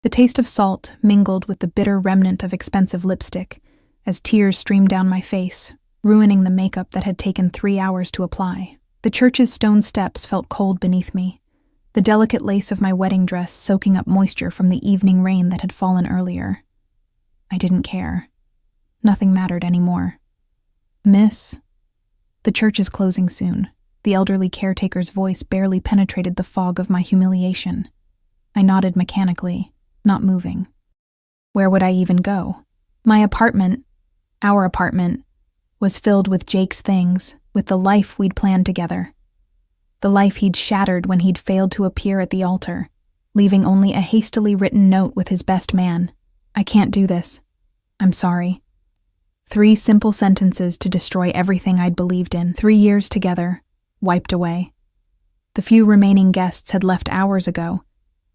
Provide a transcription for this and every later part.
The taste of salt mingled with the bitter remnant of expensive lipstick as tears streamed down my face, ruining the makeup that had taken 3 hours to apply. The church's stone steps felt cold beneath me, the delicate lace of my wedding dress soaking up moisture from the evening rain that had fallen earlier. I didn't care. Nothing mattered anymore. "Miss, the church is closing soon." The elderly caretaker's voice barely penetrated the fog of my humiliation. I nodded mechanically, not moving. Where would I even go? My apartment, our apartment, was filled with Jake's things, with the life we'd planned together. The life he'd shattered when he'd failed to appear at the altar, leaving only a hastily written note with his best man. "I can't do this. I'm sorry." 3 simple sentences to destroy everything I'd believed in. 3 years together, wiped away. The few remaining guests had left hours ago,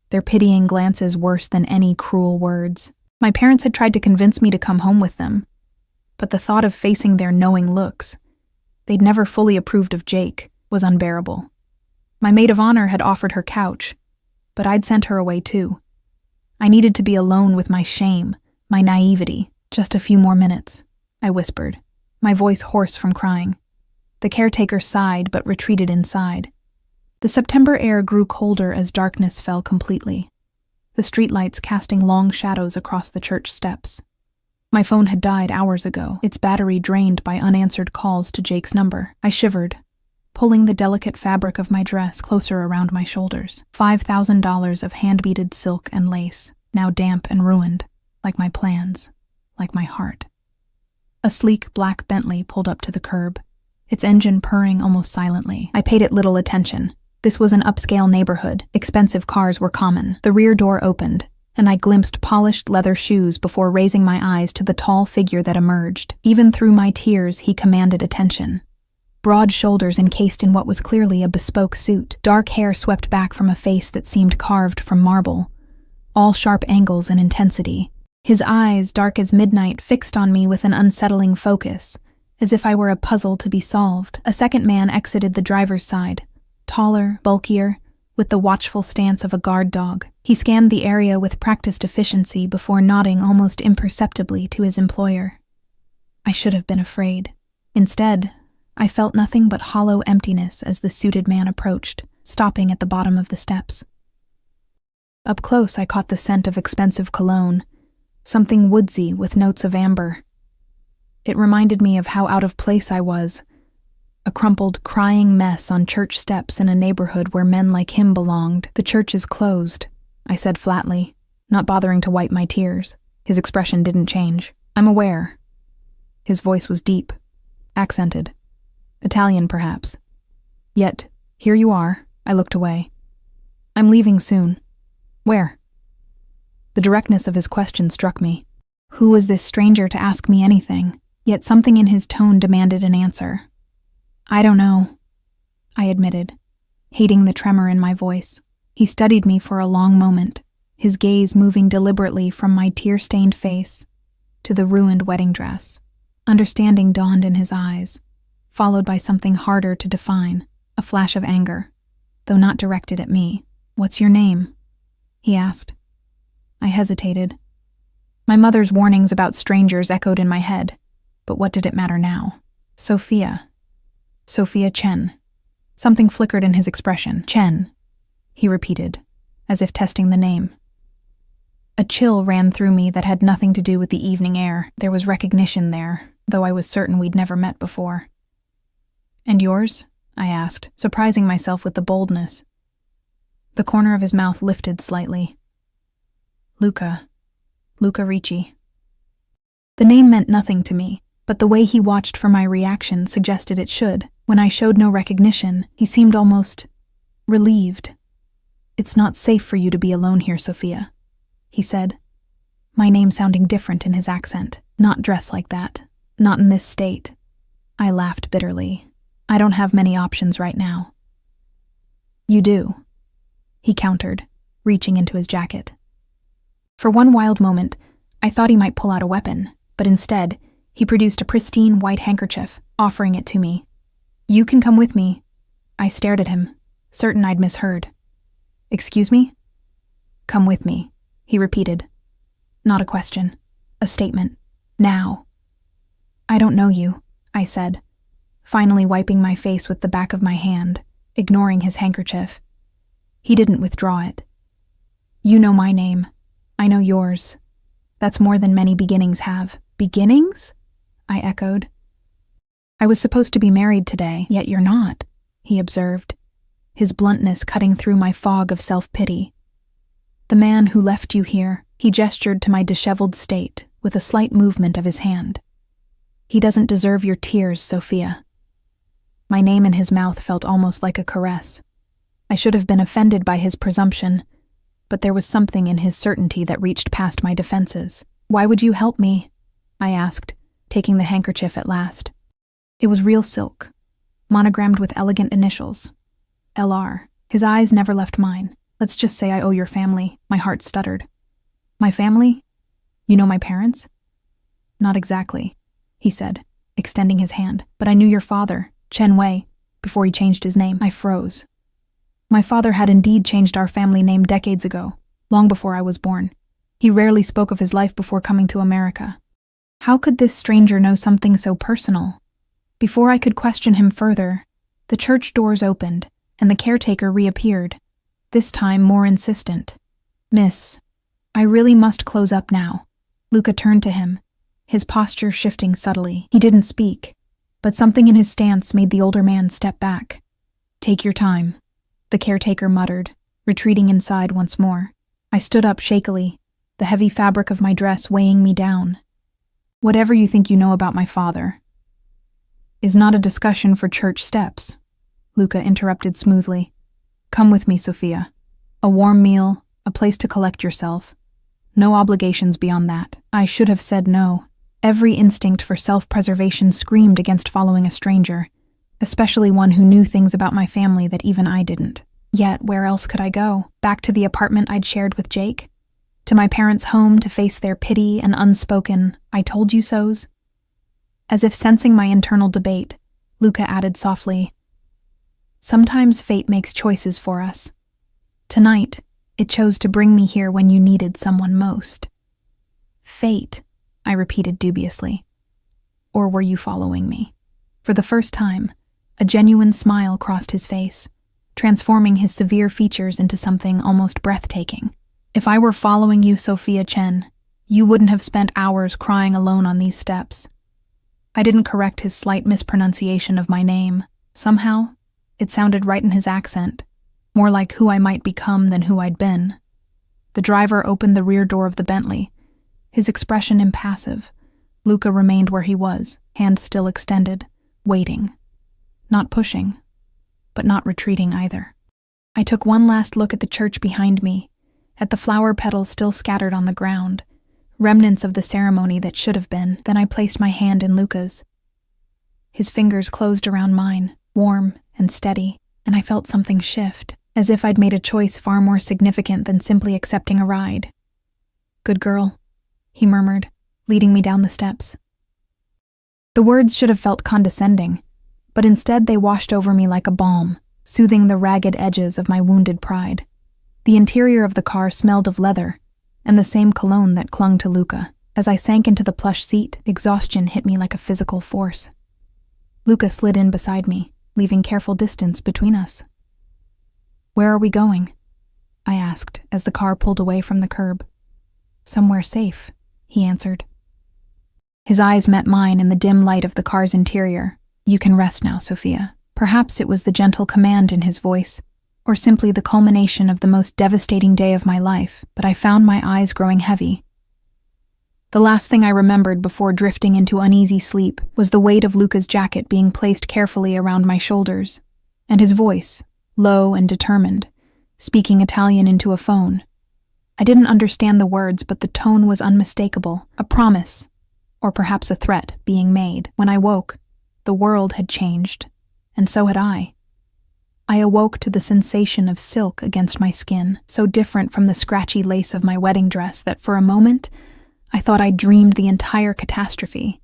their pitying glances worse than any cruel words. My parents had tried to convince me to come home with them, but the thought of facing their knowing looks, they'd never fully approved of Jake, was unbearable. My maid of honor had offered her couch, but I'd sent her away too. I needed to be alone with my shame, my naivety. "Just a few more minutes," I whispered, my voice hoarse from crying. The caretaker sighed but retreated inside. The September air grew colder as darkness fell completely, the streetlights casting long shadows across the church steps. My phone had died hours ago, its battery drained by unanswered calls to Jake's number. I shivered, pulling the delicate fabric of my dress closer around my shoulders. $5,000 of hand-beaded silk and lace, now damp and ruined, like my plans, like my heart. A sleek black Bentley pulled up to the curb, its engine purring almost silently. I paid it little attention. This was an upscale neighborhood. Expensive cars were common. The rear door opened, and I glimpsed polished leather shoes before raising my eyes to the tall figure that emerged. Even through my tears, he commanded attention. Broad shoulders encased in what was clearly a bespoke suit, dark hair swept back from a face that seemed carved from marble, all sharp angles and intensity. His eyes, dark as midnight, fixed on me with an unsettling focus, as if I were a puzzle to be solved. A second man exited the driver's side, taller, bulkier, with the watchful stance of a guard dog. He scanned the area with practiced efficiency before nodding almost imperceptibly to his employer. I should have been afraid. Instead, I felt nothing but hollow emptiness as the suited man approached, stopping at the bottom of the steps. Up close, I caught the scent of expensive cologne, something woodsy with notes of amber. It reminded me of how out of place I was, a crumpled, crying mess on church steps in a neighborhood where men like him belonged. "The church is closed," I said flatly, not bothering to wipe my tears. His expression didn't change. "I'm aware." His voice was deep, accented. Italian, perhaps. Yet, here you are. I looked away. "I'm leaving soon." "Where?" The directness of his question struck me. Who was this stranger to ask me anything? Yet something in his tone demanded an answer. "I don't know," I admitted, hating the tremor in my voice. He studied me for a long moment, his gaze moving deliberately from my tear-stained face to the ruined wedding dress. Understanding dawned in his eyes, followed by something harder to define, a flash of anger, though not directed at me. "What's your name?" he asked. I hesitated. My mother's warnings about strangers echoed in my head, but what did it matter now? Sophia Chen. Something flickered in his expression. "Chen," he repeated, as if testing the name. A chill ran through me that had nothing to do with the evening air. There was recognition there, though I was certain we'd never met before. "And yours?" I asked, surprising myself with the boldness. The corner of his mouth lifted slightly. Luca Ricci. The name meant nothing to me, but the way he watched for my reaction suggested it should. When I showed no recognition, he seemed almost relieved. "It's not safe for you to be alone here, Sophia," he said, my name sounding different in his accent. "Not dressed like that, not in this state." I laughed bitterly. "I don't have many options right now." "You do," he countered, reaching into his jacket. For one wild moment, I thought he might pull out a weapon, but instead, he produced a pristine white handkerchief, offering it to me. "You can come with me." I stared at him, certain I'd misheard. "Excuse me?" "Come with me," he repeated. Not a question. A statement. Now. I don't know you, I said, finally wiping my face with the back of my hand, ignoring his handkerchief. He didn't withdraw it. You know my name. I know yours. That's more than many beginnings have. Beginnings? I echoed. I was supposed to be married today, yet you're not, he observed, his bluntness cutting through my fog of self-pity. The man who left you here, he gestured to my disheveled state with a slight movement of his hand. He doesn't deserve your tears, Sophia. My name in his mouth felt almost like a caress. I should have been offended by his presumption, but there was something in his certainty that reached past my defenses. Why would you help me? I asked, taking the handkerchief at last. It was real silk, monogrammed with elegant initials. LR. His eyes never left mine. Let's just say I owe your family. My heart stuttered. My family? You know my parents? Not exactly, he said, extending his hand. But I knew your father, Chen Wei, before he changed his name. I froze. My father had indeed changed our family name decades ago, long before I was born. He rarely spoke of his life before coming to America. How could this stranger know something so personal? Before I could question him further, the church doors opened, and the caretaker reappeared, this time more insistent. Miss, I really must close up now. Luca turned to him, his posture shifting subtly. He didn't speak, but something in his stance made the older man step back. Take your time, the caretaker muttered, retreating inside once more. I stood up shakily, the heavy fabric of my dress weighing me down. Whatever you think you know about my father is not a discussion for church steps, Luca interrupted smoothly. Come with me, Sophia. A warm meal, a place to collect yourself. No obligations beyond that. I should have said no. Every instinct for self-preservation screamed against following a stranger, especially one who knew things about my family that even I didn't. Yet, where else could I go? Back to the apartment I'd shared with Jake? To my parents' home to face their pity and unspoken, I told you so's? As if sensing my internal debate, Luca added softly, sometimes fate makes choices for us. Tonight, it chose to bring me here when you needed someone most. Fate, I repeated dubiously. Or were you following me? For the first time, a genuine smile crossed his face, transforming his severe features into something almost breathtaking. If I were following you, Sophia Chen, you wouldn't have spent hours crying alone on these steps. I didn't correct his slight mispronunciation of my name. Somehow, it sounded right in his accent, more like who I might become than who I'd been. The driver opened the rear door of the Bentley, his expression impassive. Luca remained where he was, hand still extended, waiting. Not pushing, but not retreating either. I took one last look at the church behind me, at the flower petals still scattered on the ground, remnants of the ceremony that should have been. Then I placed my hand in Luca's. His fingers closed around mine, warm and steady, and I felt something shift, as if I'd made a choice far more significant than simply accepting a ride. Good girl, he murmured, leading me down the steps. The words should have felt condescending, but instead they washed over me like a balm, soothing the ragged edges of my wounded pride. The interior of the car smelled of leather, and the same cologne that clung to Luca. As I sank into the plush seat, exhaustion hit me like a physical force. Luca slid in beside me, leaving careful distance between us. Where are we going? I asked as the car pulled away from the curb. Somewhere safe, he answered. His eyes met mine in the dim light of the car's interior. You can rest now, Sophia. Perhaps it was the gentle command in his voice, or simply the culmination of the most devastating day of my life, but I found my eyes growing heavy. The last thing I remembered before drifting into uneasy sleep was the weight of Luca's jacket being placed carefully around my shoulders, and his voice, low and determined, speaking Italian into a phone. I didn't understand the words, but the tone was unmistakable, a promise, or perhaps a threat, being made. When I woke, the world had changed, and so had I. I awoke to the sensation of silk against my skin, so different from the scratchy lace of my wedding dress that for a moment I thought I'd dreamed the entire catastrophe.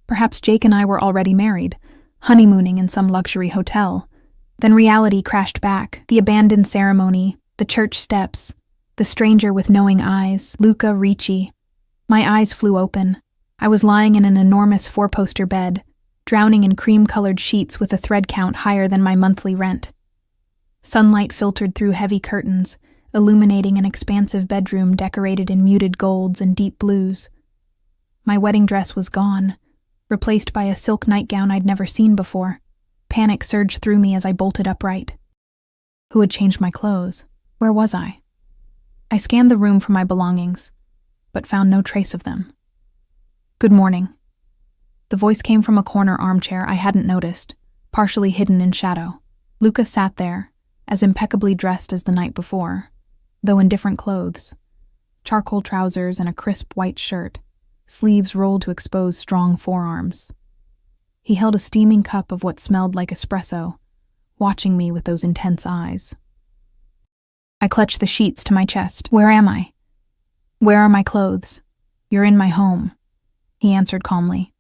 Perhaps Jake and I were already married, honeymooning in some luxury hotel. Then reality crashed back, the abandoned ceremony, the church steps, The stranger with knowing eyes, Luca Ricci. My eyes flew open. I was lying in an enormous four-poster bed, drowning in cream-colored sheets with a thread count higher than my monthly rent. Sunlight filtered through heavy curtains, illuminating an expansive bedroom decorated in muted golds and deep blues. My wedding dress was gone, replaced by a silk nightgown I'd never seen before. Panic surged through me as I bolted upright. Who had changed my clothes? Where was I? I scanned the room for my belongings, but found no trace of them. "Good morning." The voice came from a corner armchair I hadn't noticed, partially hidden in shadow. Luca sat there, as impeccably dressed as the night before, though in different clothes. Charcoal trousers and a crisp white shirt, sleeves rolled to expose strong forearms. He held a steaming cup of what smelled like espresso, watching me with those intense eyes. I clutched the sheets to my chest. "Where am I? Where are my clothes?" "You're in my home," he answered calmly.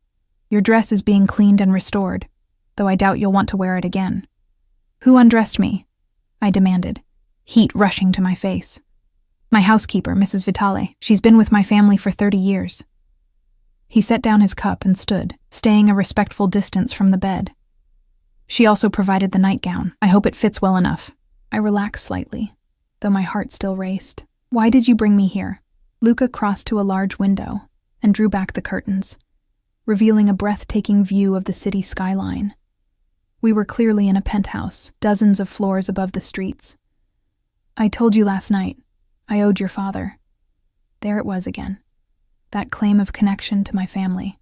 "Your dress is being cleaned and restored, though I doubt you'll want to wear it again." "Who undressed me?" I demanded, heat rushing to my face. "My housekeeper, Mrs. Vitale. She's been with my family for 30 years. He set down his cup and stood, staying a respectful distance from the bed. "She also provided the nightgown. I hope it fits well enough." I relaxed slightly, though my heart still raced. "Why did you bring me here?" Luca crossed to a large window and drew back the curtains, revealing a breathtaking view of the city skyline. We were clearly in a penthouse, dozens of floors above the streets. "I told you last night, I owed your father." There it was again, that claim of connection to my family.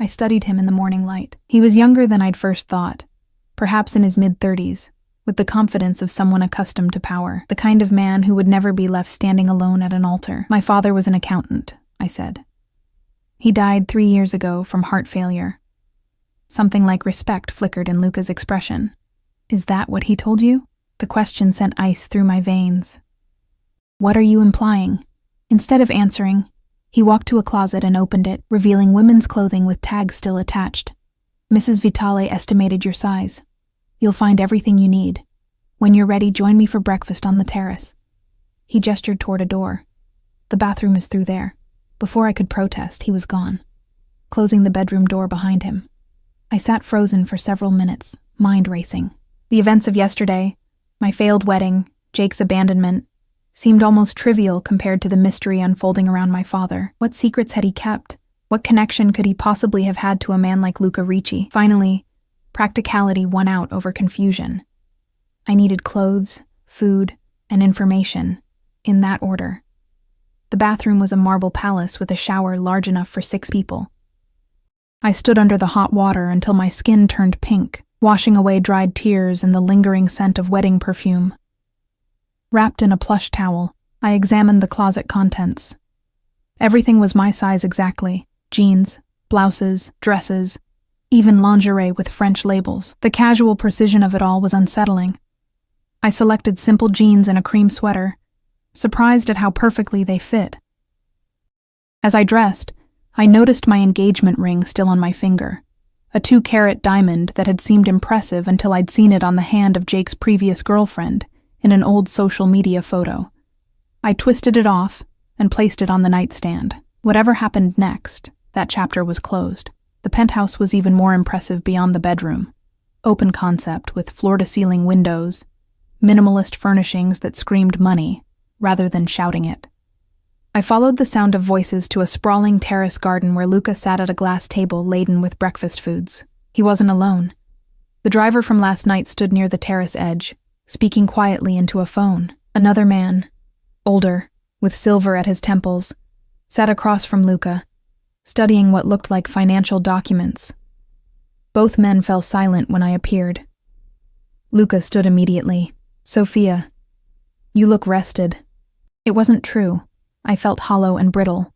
I studied him in the morning light. He was younger than I'd first thought, perhaps in his mid-30s, with the confidence of someone accustomed to power, the kind of man who would never be left standing alone at an altar. "My father was an accountant," I said. "He died 3 years ago from heart failure." Something like respect flickered in Luca's expression. "Is that what he told you?" The question sent ice through my veins. "What are you implying?" Instead of answering, he walked to a closet and opened it, revealing women's clothing with tags still attached. "Mrs. Vitale estimated your size. You'll find everything you need. When you're ready, join me for breakfast on the terrace." He gestured toward a door. "The bathroom is through there." Before I could protest, he was gone, closing the bedroom door behind him. I sat frozen for several minutes, mind racing. The events of yesterday, my failed wedding, Jake's abandonment, seemed almost trivial compared to the mystery unfolding around my father. What secrets had he kept? What connection could he possibly have had to a man like Luca Ricci? Finally, practicality won out over confusion. I needed clothes, food, and information, in that order. The bathroom was a marble palace with a shower large enough for 6 people. I stood under the hot water until my skin turned pink, washing away dried tears and the lingering scent of wedding perfume. Wrapped in a plush towel, I examined the closet contents. Everything was my size exactly: jeans, blouses, dresses, even lingerie with French labels. The casual precision of it all was unsettling. I selected simple jeans and a cream sweater, surprised at how perfectly they fit. As I dressed, I noticed my engagement ring still on my finger, a 2-carat diamond that had seemed impressive until I'd seen it on the hand of Jake's previous girlfriend in an old social media photo. I twisted it off and placed it on the nightstand. Whatever happened next, that chapter was closed. The penthouse was even more impressive beyond the bedroom. Open concept with floor-to-ceiling windows, minimalist furnishings that screamed money rather than shouting it. I followed the sound of voices to a sprawling terrace garden where Luca sat at a glass table laden with breakfast foods. He wasn't alone. The driver from last night stood near the terrace edge, speaking quietly into a phone. Another man, older, with silver at his temples, sat across from Luca, studying what looked like financial documents. Both men fell silent when I appeared. Luca stood immediately. "Sophia, you look rested." It wasn't true. I felt hollow and brittle,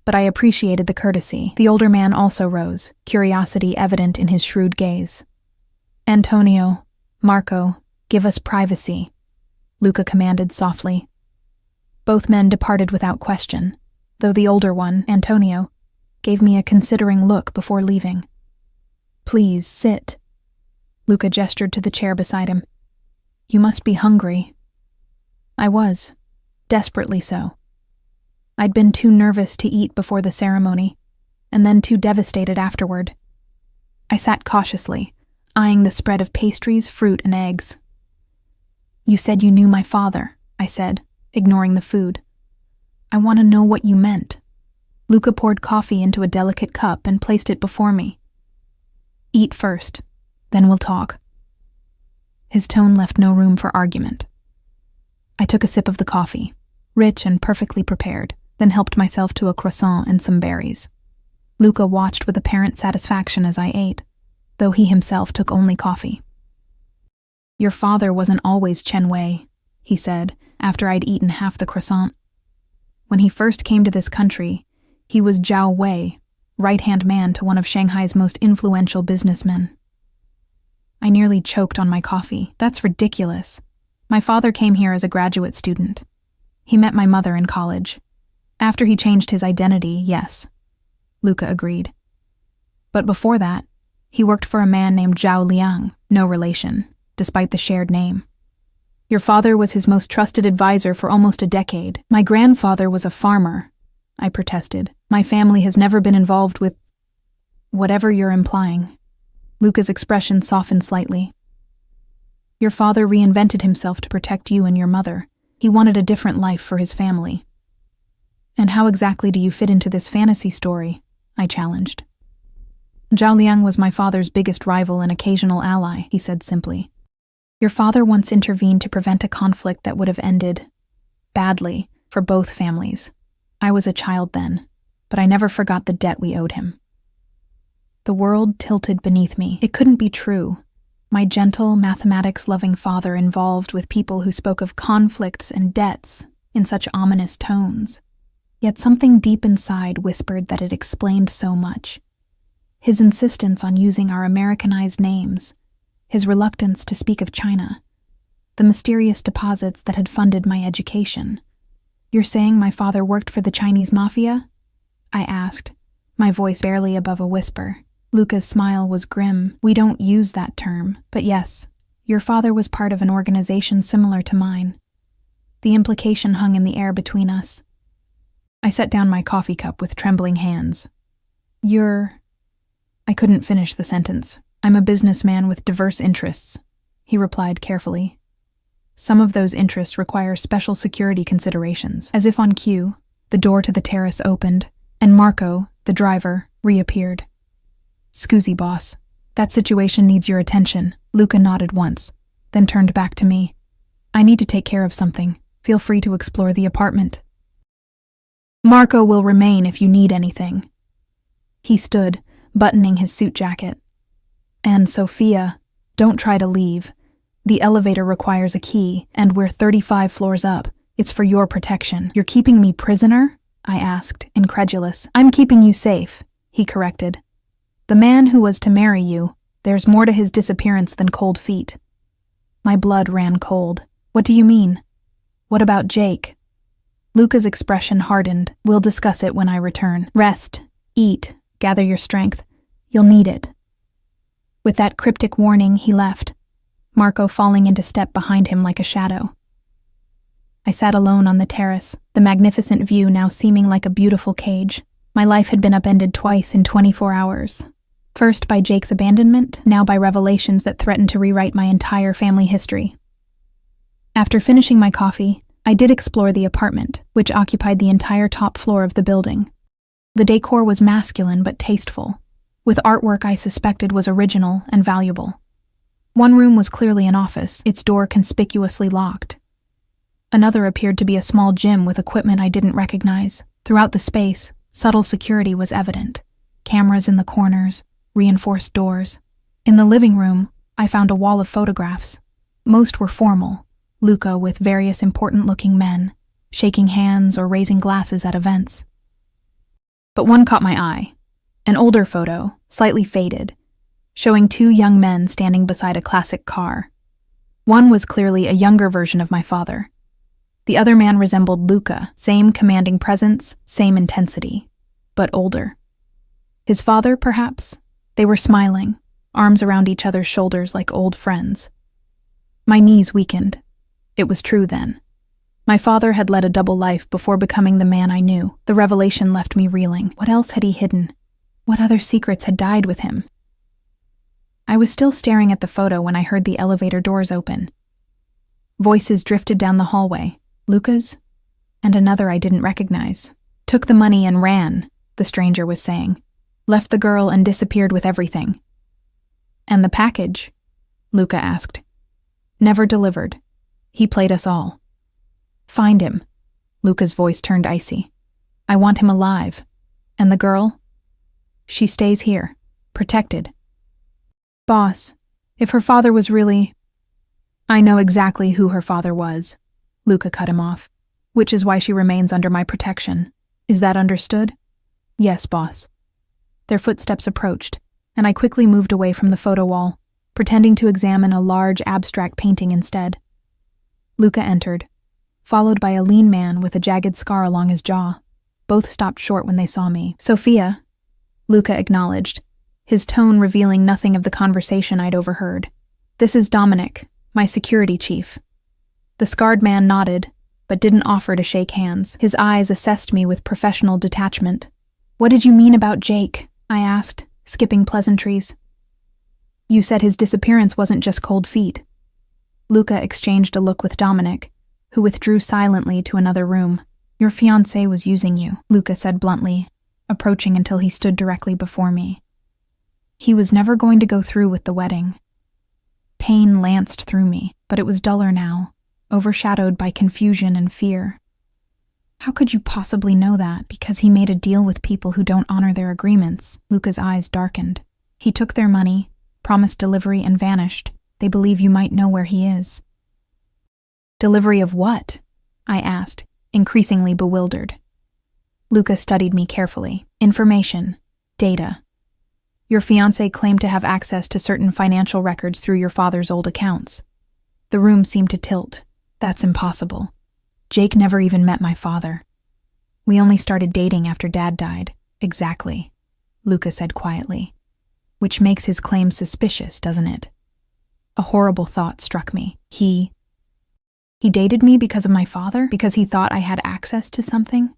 but I appreciated the courtesy. The older man also rose, curiosity evident in his shrewd gaze. "Antonio, Marco, give us privacy," Luca commanded softly. Both men departed without question, though the older one, Antonio, gave me a considering look before leaving. "Please, sit." Luca gestured to the chair beside him. "You must be hungry." I was, desperately so. I'd been too nervous to eat before the ceremony, and then too devastated afterward. I sat cautiously, eyeing the spread of pastries, fruit, and eggs. "You said you knew my father," I said, ignoring the food. "I want to know what you meant." Luca poured coffee into a delicate cup and placed it before me. "Eat first, then we'll talk." His tone left no room for argument. I took a sip of the coffee, rich and perfectly prepared, then helped myself to a croissant and some berries. Luca watched with apparent satisfaction as I ate, though he himself took only coffee. "Your father wasn't always Chen Wei," he said, after I'd eaten half the croissant. "When he first came to this country, he was Zhao Wei, right-hand man to one of Shanghai's most influential businessmen." I nearly choked on my coffee. "That's ridiculous. My father came here as a graduate student. He met my mother in college. After he changed his identity, yes," Luca agreed. "But before that, he worked for a man named Zhao Liang, no relation, despite the shared name. Your father was his most trusted advisor for almost a decade. My grandfather was a farmer," I protested. "My family has never been involved with whatever you're implying." Luca's expression softened slightly. "Your father reinvented himself to protect you and your mother. He wanted a different life for his family." "And how exactly do you fit into this fantasy story?" I challenged. "Zhao Liang was my father's biggest rival and occasional ally," he said simply. "Your father once intervened to prevent a conflict that would have ended badly for both families. I was a child then, but I never forgot the debt we owed him." The world tilted beneath me. It couldn't be true. My gentle, mathematics-loving father involved with people who spoke of conflicts and debts in such ominous tones. Yet something deep inside whispered that it explained so much. His insistence on using our Americanized names, his reluctance to speak of China, the mysterious deposits that had funded my education. "You're saying my father worked for the Chinese Mafia?" I asked, my voice barely above a whisper. Luca's smile was grim. "We don't use that term, but yes, your father was part of an organization similar to mine." The implication hung in the air between us. I set down my coffee cup with trembling hands. I couldn't finish the sentence. "I'm a businessman with diverse interests," he replied carefully. "Some of those interests require special security considerations." As if on cue, the door to the terrace opened, and Marco, the driver, reappeared. "Scusi, boss. That situation needs your attention." Luca nodded once, then turned back to me. "I need to take care of something. Feel free to explore the apartment. Marco will remain if you need anything." He stood, buttoning his suit jacket. "And Sophia, don't try to leave. The elevator requires a key, and we're 35 floors up. It's for your protection." "You're keeping me prisoner?" I asked, incredulous. "I'm keeping you safe," he corrected. "The man who was to marry you, there's more to his disappearance than cold feet." My blood ran cold. "What do you mean? What about Jake?" Luca's expression hardened. "We'll discuss it when I return. Rest, eat, gather your strength. You'll need it." With that cryptic warning, he left, Marco falling into step behind him like a shadow. I sat alone on the terrace, the magnificent view now seeming like a beautiful cage. My life had been upended twice in 24 hours. First by Jake's abandonment, now by revelations that threatened to rewrite my entire family history. After finishing my coffee, I did explore the apartment, which occupied the entire top floor of the building. The decor was masculine but tasteful, with artwork I suspected was original and valuable. One room was clearly an office, its door conspicuously locked. Another appeared to be a small gym with equipment I didn't recognize. Throughout the space, subtle security was evident. Cameras in the corners, reinforced doors. In the living room, I found a wall of photographs. Most were formal, Luca with various important-looking men, shaking hands or raising glasses at events. But one caught my eye, an older photo, slightly faded, showing two young men standing beside a classic car. One was clearly a younger version of my father. The other man resembled Luca, same commanding presence, same intensity, but older. His father, perhaps? They were smiling, arms around each other's shoulders like old friends. My knees weakened. It was true then. My father had led a double life before becoming the man I knew. The revelation left me reeling. What else had he hidden? What other secrets had died with him? I was still staring at the photo when I heard the elevator doors open. Voices drifted down the hallway. Luca's? And another I didn't recognize. Took the money and ran, the stranger was saying. Left the girl and disappeared with everything. And the package? Luca asked. Never delivered. He played us all. Find him. Luca's voice turned icy. I want him alive. And the girl? She stays here, protected. Boss, if her father was really... I know exactly who her father was. Luca cut him off. Which is why she remains under my protection. Is that understood? Yes, boss. Their footsteps approached, and I quickly moved away from the photo wall, pretending to examine a large abstract painting instead. Luca entered, followed by a lean man with a jagged scar along his jaw. Both stopped short when they saw me. Sophia, Luca acknowledged, his tone revealing nothing of the conversation I'd overheard. This is Dominic, my security chief. The scarred man nodded, but didn't offer to shake hands. His eyes assessed me with professional detachment. What did you mean about Jake? I asked, skipping pleasantries. You said his disappearance wasn't just cold feet. Luca exchanged a look with Dominic, who withdrew silently to another room. Your fiancé was using you, Luca said bluntly, approaching until he stood directly before me. He was never going to go through with the wedding. Pain lanced through me, but it was duller now, overshadowed by confusion and fear. How could you possibly know that? Because he made a deal with people who don't honor their agreements. Luca's eyes darkened. He took their money, promised delivery, and vanished. They believe you might know where he is. Delivery of what? I asked, increasingly bewildered. Luca studied me carefully. Information. Data. Your fiancé claimed to have access to certain financial records through your father's old accounts. The room seemed to tilt. That's impossible. Jake never even met my father. We only started dating after Dad died. Exactly, Luca said quietly. Which makes his claim suspicious, doesn't it? A horrible thought struck me. He dated me because of my father? Because he thought I had access to something?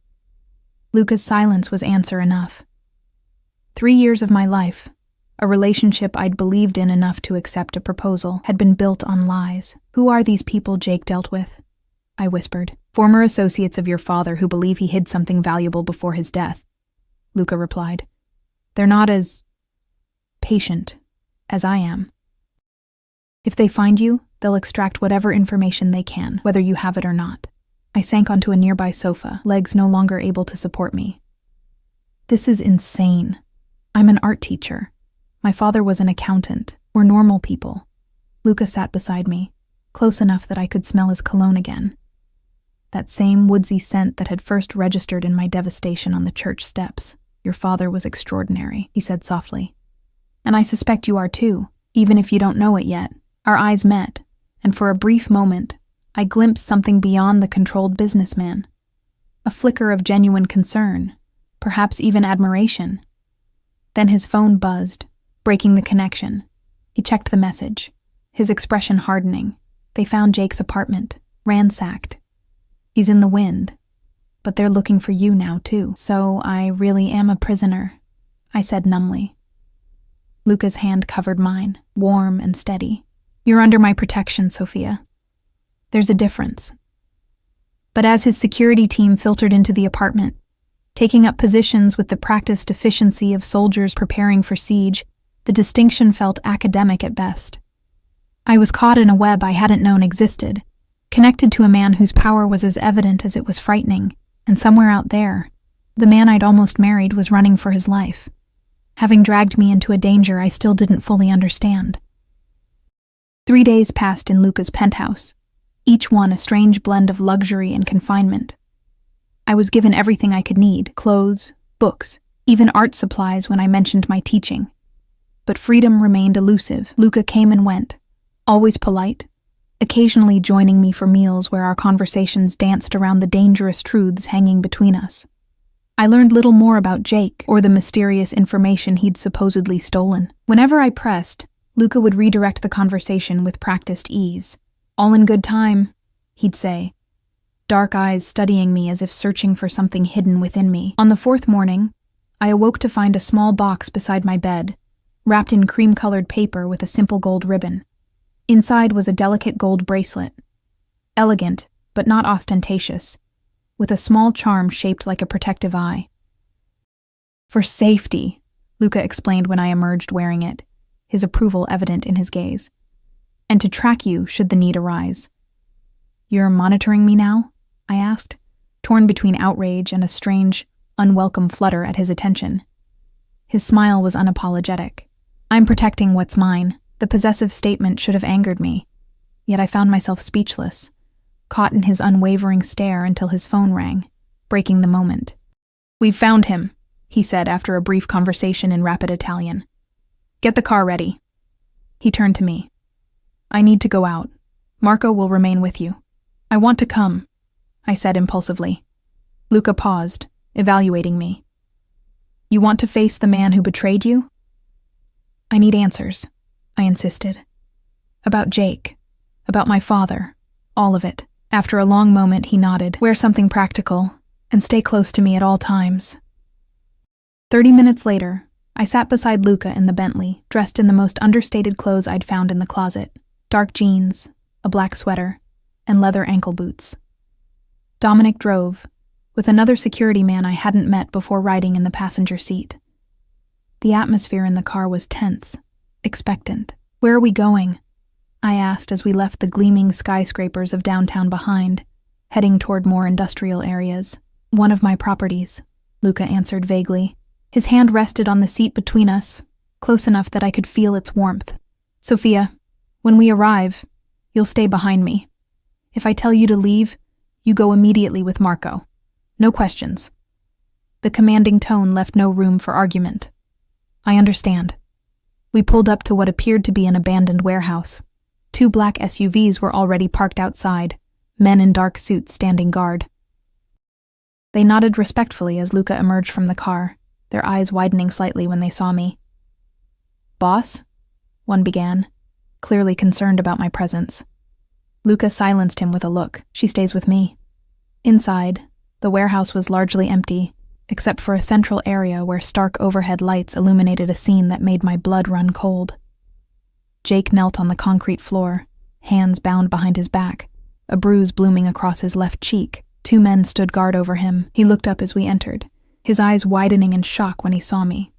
Luca's silence was answer enough. 3 years of my life, a relationship I'd believed in enough to accept a proposal, had been built on lies. Who are these people Jake dealt with? I whispered. Former associates of your father who believe he hid something valuable before his death, Luca replied. They're not as patient as I am. If they find you, they'll extract whatever information they can, whether you have it or not. I sank onto a nearby sofa, legs no longer able to support me. This is insane. I'm an art teacher. My father was an accountant. We're normal people. Luca sat beside me, close enough that I could smell his cologne again. That same woodsy scent that had first registered in my devastation on the church steps. Your father was extraordinary, he said softly. And I suspect you are too, even if you don't know it yet. Our eyes met, and for a brief moment, I glimpsed something beyond the controlled businessman. A flicker of genuine concern, perhaps even admiration. Then his phone buzzed, breaking the connection. He checked the message, his expression hardening. They found Jake's apartment, ransacked. He's in the wind, but they're looking for you now too. So I really am a prisoner, I said numbly. Luca's hand covered mine, warm and steady. You're under my protection, Sophia. There's a difference. But as his security team filtered into the apartment, taking up positions with the practiced efficiency of soldiers preparing for siege, the distinction felt academic at best. I was caught in a web I hadn't known existed, connected to a man whose power was as evident as it was frightening, and somewhere out there, the man I'd almost married was running for his life, having dragged me into a danger I still didn't fully understand. 3 days passed in Luca's penthouse, each one a strange blend of luxury and confinement. I was given everything I could need, clothes, books, even art supplies when I mentioned my teaching. But freedom remained elusive. Luca came and went, always polite, occasionally joining me for meals where our conversations danced around the dangerous truths hanging between us. I learned little more about Jake or the mysterious information he'd supposedly stolen. Whenever I pressed, Luca would redirect the conversation with practiced ease. All in good time, he'd say. dark eyes studying me as if searching for something hidden within me. On the fourth morning, I awoke to find a small box beside my bed, wrapped in cream-colored paper with a simple gold ribbon. Inside was a delicate gold bracelet, elegant but not ostentatious, with a small charm shaped like a protective eye. "For safety," Luca explained when I emerged wearing it, his approval evident in his gaze. "And to track you should the need arise." "You're monitoring me now?" I asked, torn between outrage and a strange, unwelcome flutter at his attention. His smile was unapologetic. "I'm protecting what's mine." The possessive statement should have angered me, yet I found myself speechless, caught in his unwavering stare until his phone rang, breaking the moment. "We've found him," he said after a brief conversation in rapid Italian. "Get the car ready." He turned to me. "I need to go out. Marco will remain with you." "I want to come," I said impulsively. Luca paused, evaluating me. "You want to face the man who betrayed you?" "I need answers," I insisted. "About Jake, about my father, all of it." After a long moment, he nodded. "Wear something practical, and stay close to me at all times." 30 minutes later, I sat beside Luca in the Bentley, dressed in the most understated clothes I'd found in the closet: dark jeans, a black sweater, and leather ankle boots. Dominic drove, with another security man I hadn't met before riding in the passenger seat. The atmosphere in the car was tense, expectant. "Where are we going?" I asked as we left the gleaming skyscrapers of downtown behind, heading toward more industrial areas. "One of my properties," Luca answered vaguely. His hand rested on the seat between us, close enough that I could feel its warmth. "Sophia, when we arrive, you'll stay behind me. If I tell you to leave, you go immediately with Marco. No questions." The commanding tone left no room for argument. "I understand." We pulled up to what appeared to be an abandoned warehouse. 2 black SUVs were already parked outside, men in dark suits standing guard. They nodded respectfully as Luca emerged from the car, their eyes widening slightly when they saw me. "Boss?" one began, clearly concerned about my presence. Luca silenced him with a look. "She stays with me." Inside, the warehouse was largely empty, except for a central area where stark overhead lights illuminated a scene that made my blood run cold. Jake knelt on the concrete floor, hands bound behind his back, a bruise blooming across his left cheek. 2 men stood guard over him. He looked up as we entered, his eyes widening in shock when he saw me.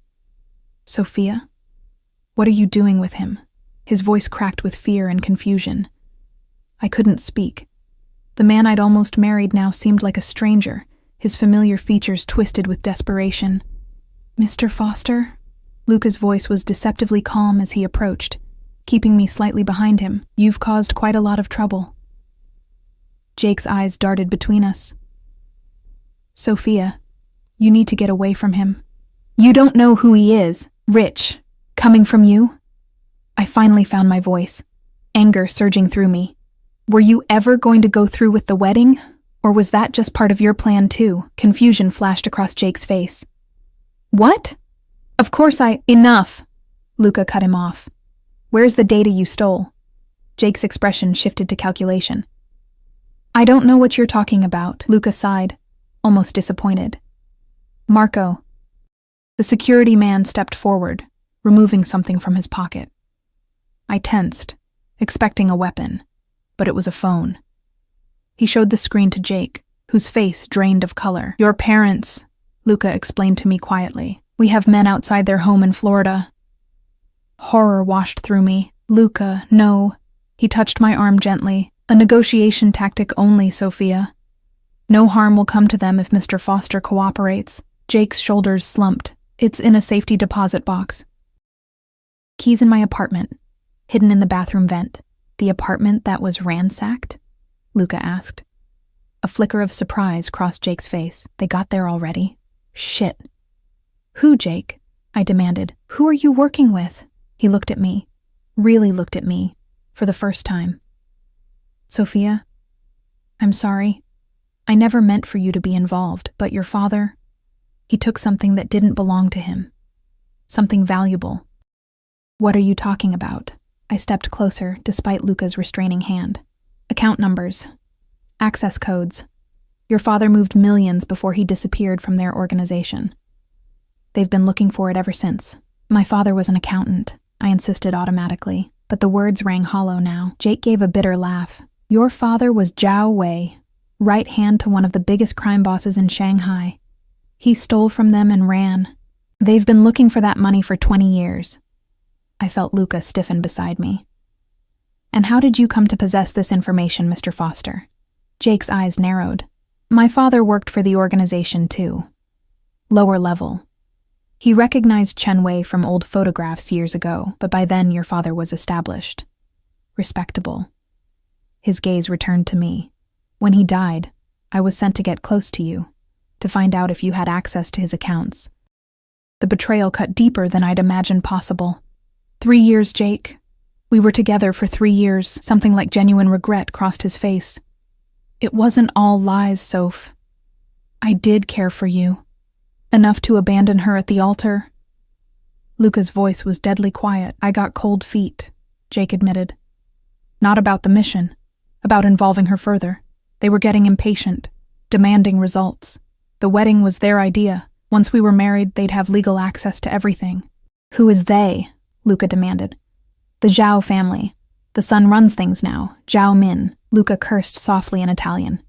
"Sophia? What are you doing with him?" His voice cracked with fear and confusion. I couldn't speak. The man I'd almost married now seemed like a stranger, his familiar features twisted with desperation. "Mr. Foster?" Luca's voice was deceptively calm as he approached, keeping me slightly behind him. "You've caused quite a lot of trouble." Jake's eyes darted between us. "Sophia, you need to get away from him." "You don't know who he is, Rich. Coming from you?" I finally found my voice, anger surging through me. "Were you ever going to go through with the wedding? Or was that just part of your plan too?" Confusion flashed across Jake's face. "What? Of course Enough!" Luca cut him off. "Where's the data you stole?" Jake's expression shifted to calculation. "I don't know what you're talking about," Luca sighed, almost disappointed. "Marco." The security man stepped forward, removing something from his pocket. I tensed, expecting a weapon, but it was a phone. He showed the screen to Jake, whose face drained of color. "Your parents," Luca explained to me quietly. "We have men outside their home in Florida." Horror washed through me. "Luca, no." He touched my arm gently. "A negotiation tactic only, Sophia. No harm will come to them if Mr. Foster cooperates." Jake's shoulders slumped. "It's in a safety deposit box." Keys in my apartment, hidden in the bathroom vent. "The apartment that was ransacked?" Luca asked. A flicker of surprise crossed Jake's face. "They got there already? Shit." "Who, Jake?" I demanded. "Who are you working with?" He looked at me, really looked at me, for the first time. "Sophia, I'm sorry. I never meant for you to be involved, but your father, he took something that didn't belong to him. Something valuable." "What are you talking about?" I stepped closer, despite Luca's restraining hand. "Account numbers, access codes, Your father moved millions before he disappeared from their organization. They've been looking for it ever since. My father was an accountant, I insisted automatically, but the words rang hollow now. Jake gave a bitter laugh. Your father was Zhao Wei, right hand to one of the biggest crime bosses in Shanghai. He stole from them and ran. They've been looking for that money for 20 years. I felt Luca stiffen beside me. And how did you come to possess this information, Mr. Foster? Jake's eyes narrowed. My father worked for the organization too. Lower level. He recognized Chen Wei from old photographs years ago, but by then your father was established. Respectable. His gaze returned to me. When he died, I was sent to get close to you, to find out if you had access to his accounts. The betrayal cut deeper than I'd imagined possible. 3 years, Jake. We were together for 3 years. Something like genuine regret crossed his face. It wasn't all lies, Soph. I did care for you. Enough to abandon her at the altar. Luca's voice was deadly quiet. I got cold feet, Jake admitted. Not about the mission, about involving her further. They were getting impatient, demanding results. The wedding was their idea. Once we were married, they'd have legal access to everything. Who is they? Luca demanded. The Zhao family. The son runs things now. Zhao Min. Luca cursed softly in Italian.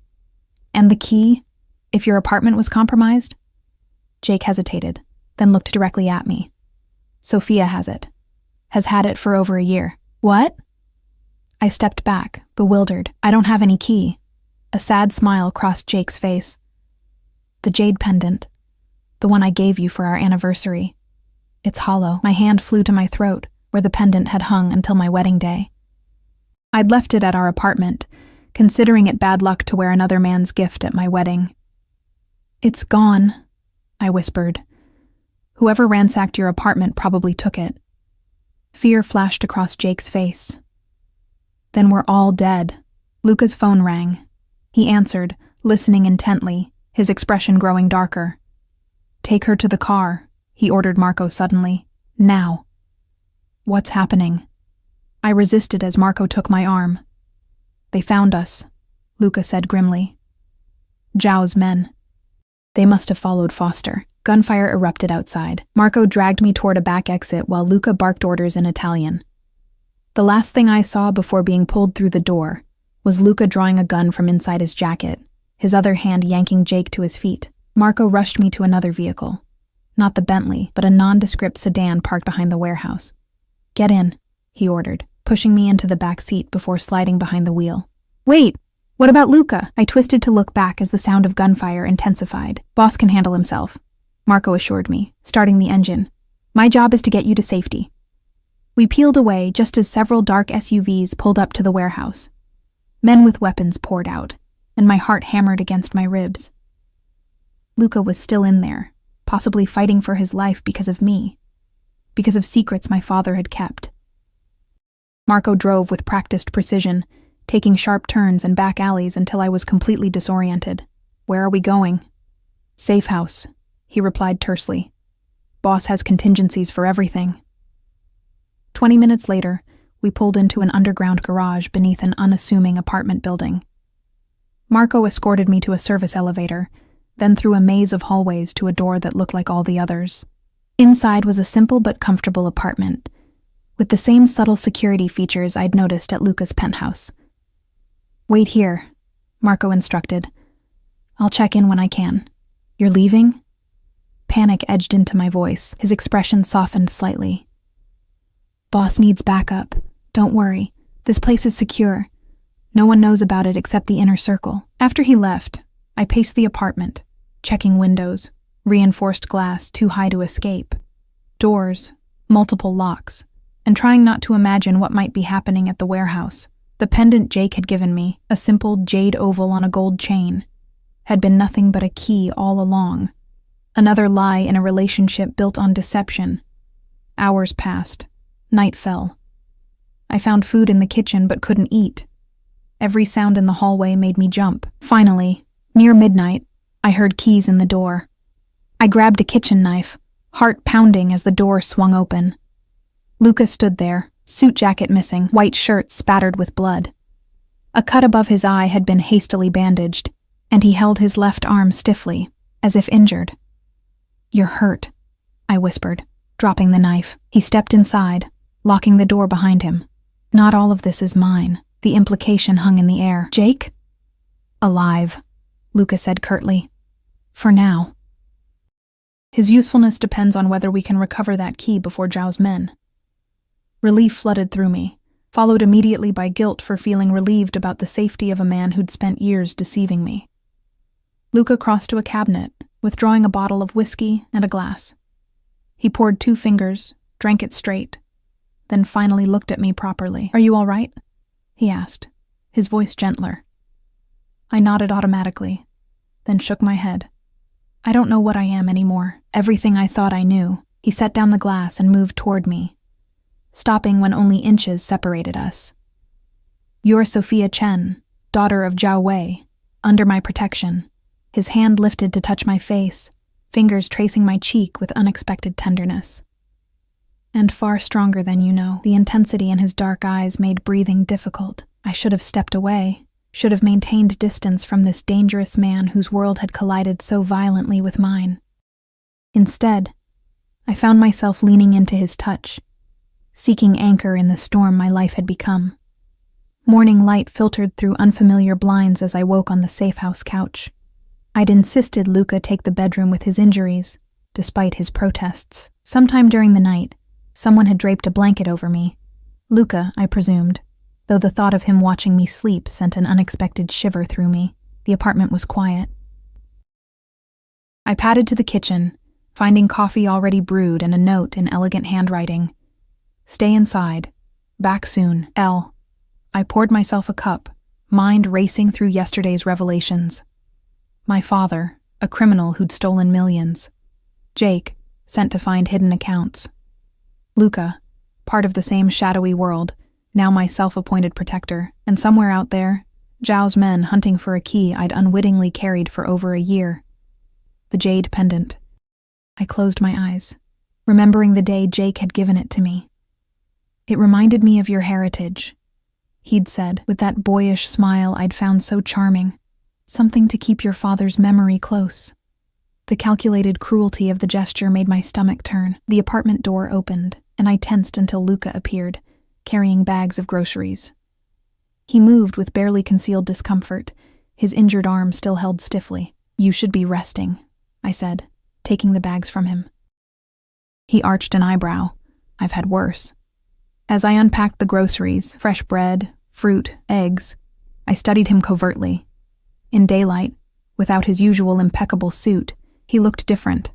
And the key? If your apartment was compromised? Jake hesitated, then looked directly at me. Sophia has it. Has had it for over a year. What? I stepped back, bewildered. I don't have any key. A sad smile crossed Jake's face. The jade pendant. The one I gave you for our anniversary. It's hollow. My hand flew to my throat, where the pendant had hung until my wedding day. I'd left it at our apartment, considering it bad luck to wear another man's gift at my wedding. It's gone, I whispered. Whoever ransacked your apartment probably took it. Fear flashed across Jake's face. Then we're all dead. Luca's phone rang. He answered, listening intently, his expression growing darker. Take her to the car, he ordered Marco suddenly. Now. What's happening? I resisted as Marco took my arm. They found us, Luca said grimly. Zhao's men. They must have followed Foster. Gunfire erupted outside. Marco dragged me toward a back exit while Luca barked orders in Italian. The last thing I saw before being pulled through the door was Luca drawing a gun from inside his jacket, his other hand yanking Jake to his feet. Marco rushed me to another vehicle. Not the Bentley, but a nondescript sedan parked behind the warehouse. Get in, he ordered, pushing me into the back seat before sliding behind the wheel. Wait! What about Luca? I twisted to look back as the sound of gunfire intensified. Boss can handle himself, Marco assured me, starting the engine. My job is to get you to safety. We peeled away just as several dark SUVs pulled up to the warehouse. Men with weapons poured out, and my heart hammered against my ribs. Luca was still in there, possibly fighting for his life because of me, because of secrets my father had kept. Marco drove with practiced precision, taking sharp turns and back alleys until I was completely disoriented. Where are we going? Safe house, he replied tersely. Boss has contingencies for everything. 20 minutes later, we pulled into an underground garage beneath an unassuming apartment building. Marco escorted me to a service elevator, then through a maze of hallways to a door that looked like all the others. Inside was a simple but comfortable apartment, with the same subtle security features I'd noticed at Luca's penthouse. Wait here, Marco instructed. I'll check in when I can. You're leaving? Panic edged into my voice, his expression softened slightly. Boss needs backup. Don't worry. This place is secure. No one knows about it except the inner circle. After he left, I paced the apartment, checking windows, reinforced glass too high to escape, doors, multiple locks, and trying not to imagine what might be happening at the warehouse. The pendant Jake had given me, a simple jade oval on a gold chain, had been nothing but a key all along. Another lie in a relationship built on deception. Hours passed. Night fell. I found food in the kitchen but couldn't eat. Every sound in the hallway made me jump. Finally, near midnight, I heard keys in the door. I grabbed a kitchen knife, heart pounding as the door swung open. Luca stood there, suit jacket missing, white shirt spattered with blood. A cut above his eye had been hastily bandaged. and he held his left arm stiffly, as if injured. "You're hurt," I whispered, dropping the knife. He stepped inside, locking the door behind him. "Not all of this is mine," the implication hung in the air. "Jake?" "Alive," Luca said curtly. "For now. His usefulness depends on whether we can recover that key before Zhao's men." Relief flooded through me, followed immediately by guilt for feeling relieved about the safety of a man who'd spent years deceiving me. Luca crossed to a cabinet, withdrawing a bottle of whiskey and a glass. He poured 2 fingers, drank it straight, then finally looked at me properly. "Are you all right?" he asked, his voice gentler. I nodded automatically, then shook my head. "I don't know what I am anymore. Everything I thought I knew." He set down the glass and moved toward me, stopping when only inches separated us. "You're Sophia Chen, daughter of Zhao Wei, under my protection." His hand lifted to touch my face, fingers tracing my cheek with unexpected tenderness. "And far stronger than you know." The intensity in his dark eyes made breathing difficult. I should have stepped away, should have maintained distance from this dangerous man whose world had collided so violently with mine. Instead, I found myself leaning into his touch, seeking anchor in the storm my life had become. Morning light filtered through unfamiliar blinds as I woke on the safe house couch. I'd insisted Luca take the bedroom with his injuries, despite his protests. Sometime during the night, someone had draped a blanket over me. Luca, I presumed, though the thought of him watching me sleep sent an unexpected shiver through me. The apartment was quiet. I padded to the kitchen, finding coffee already brewed and a note in elegant handwriting. "Stay inside. Back soon, L." I poured myself a cup, mind racing through yesterday's revelations. My father, a criminal who'd stolen millions. Jake, sent to find hidden accounts. Luca, part of the same shadowy world, now my self-appointed protector, and somewhere out there, Zhao's men hunting for a key I'd unwittingly carried for over a year. The jade pendant. I closed my eyes, remembering the day Jake had given it to me. "It reminded me of your heritage," he'd said, with that boyish smile I'd found so charming. "Something to keep your father's memory close." The calculated cruelty of the gesture made my stomach turn. The apartment door opened, and I tensed until Luca appeared, carrying bags of groceries. He moved with barely concealed discomfort, his injured arm still held stiffly. "You should be resting," I said, taking the bags from him. He arched an eyebrow. "I've had worse." As I unpacked the groceries, fresh bread, fruit, eggs, I studied him covertly. In daylight, without his usual impeccable suit, he looked different.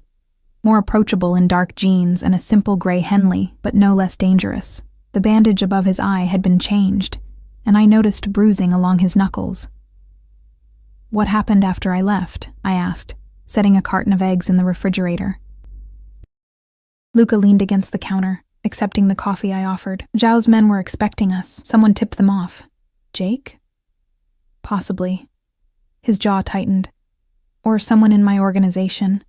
More approachable in dark jeans and a simple gray Henley, but no less dangerous. The bandage above his eye had been changed, and I noticed bruising along his knuckles. "What happened after I left?" I asked, setting a carton of eggs in the refrigerator. Luca leaned against the counter, accepting the coffee I offered. "Zhao's men were expecting us. Someone tipped them off." "Jake?" "Possibly." His jaw tightened. "Or someone in my organization."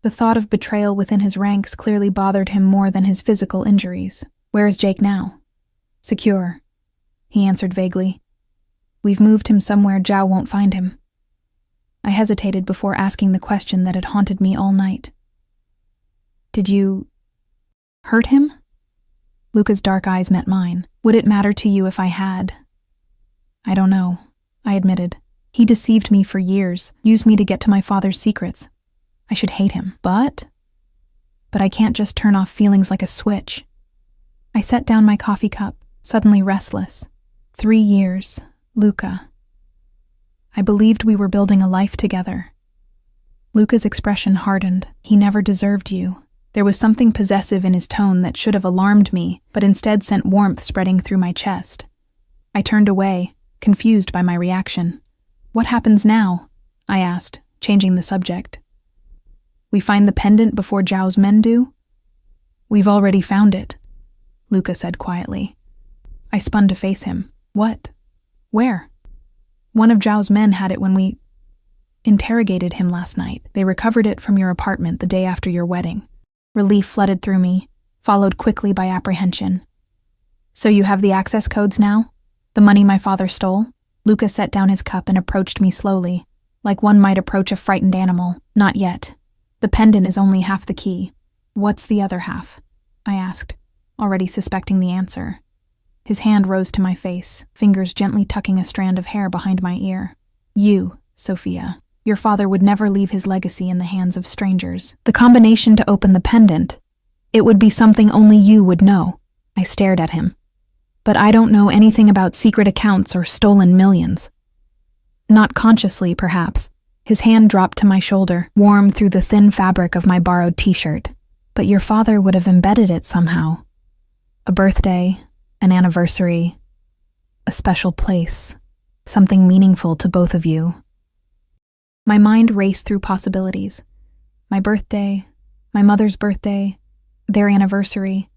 The thought of betrayal within his ranks clearly bothered him more than his physical injuries. "Where is Jake now?" "Secure," he answered vaguely. "We've moved him somewhere Zhao won't find him." I hesitated before asking the question that had haunted me all night. "Did you hurt him?" Luca's dark eyes met mine. "Would it matter to you if I had?" "I don't know," I admitted. "He deceived me for years, used me to get to my father's secrets. I should hate him, but I can't just turn off feelings like a switch." I set down my coffee cup, suddenly restless. 3 years, Luca. I believed we were building a life together. Luca's expression hardened. "He never deserved you." There was something possessive in his tone that should have alarmed me, but instead sent warmth spreading through my chest. I turned away, confused by my reaction. "What happens now?" I asked, changing the subject. "We find the pendant before Zhao's men do?" "We've already found it," Luca said quietly. I spun to face him. "What? Where?" "One of Zhao's men had it when we interrogated him last night. They recovered it from your apartment the day after your wedding." Relief flooded through me, followed quickly by apprehension. "So you have the access codes now? The money my father stole?" Luca set down his cup and approached me slowly, like one might approach a frightened animal. Not yet. The pendant is only half the key. What's the other half? I asked, already suspecting the answer. His hand rose to my face, fingers gently tucking a strand of hair behind my ear. You, Sophia. Your father would never leave his legacy in the hands of strangers. The combination to open the pendant. It would be something only you would know. I stared at him. But I don't know anything about secret accounts or stolen millions. Not consciously, perhaps. His hand dropped to my shoulder, warm through the thin fabric of my borrowed t-shirt. But your father would have embedded it somehow. A birthday, an anniversary, a special place, something meaningful to both of you. My mind raced through possibilities. My birthday, my mother's birthday, their anniversary.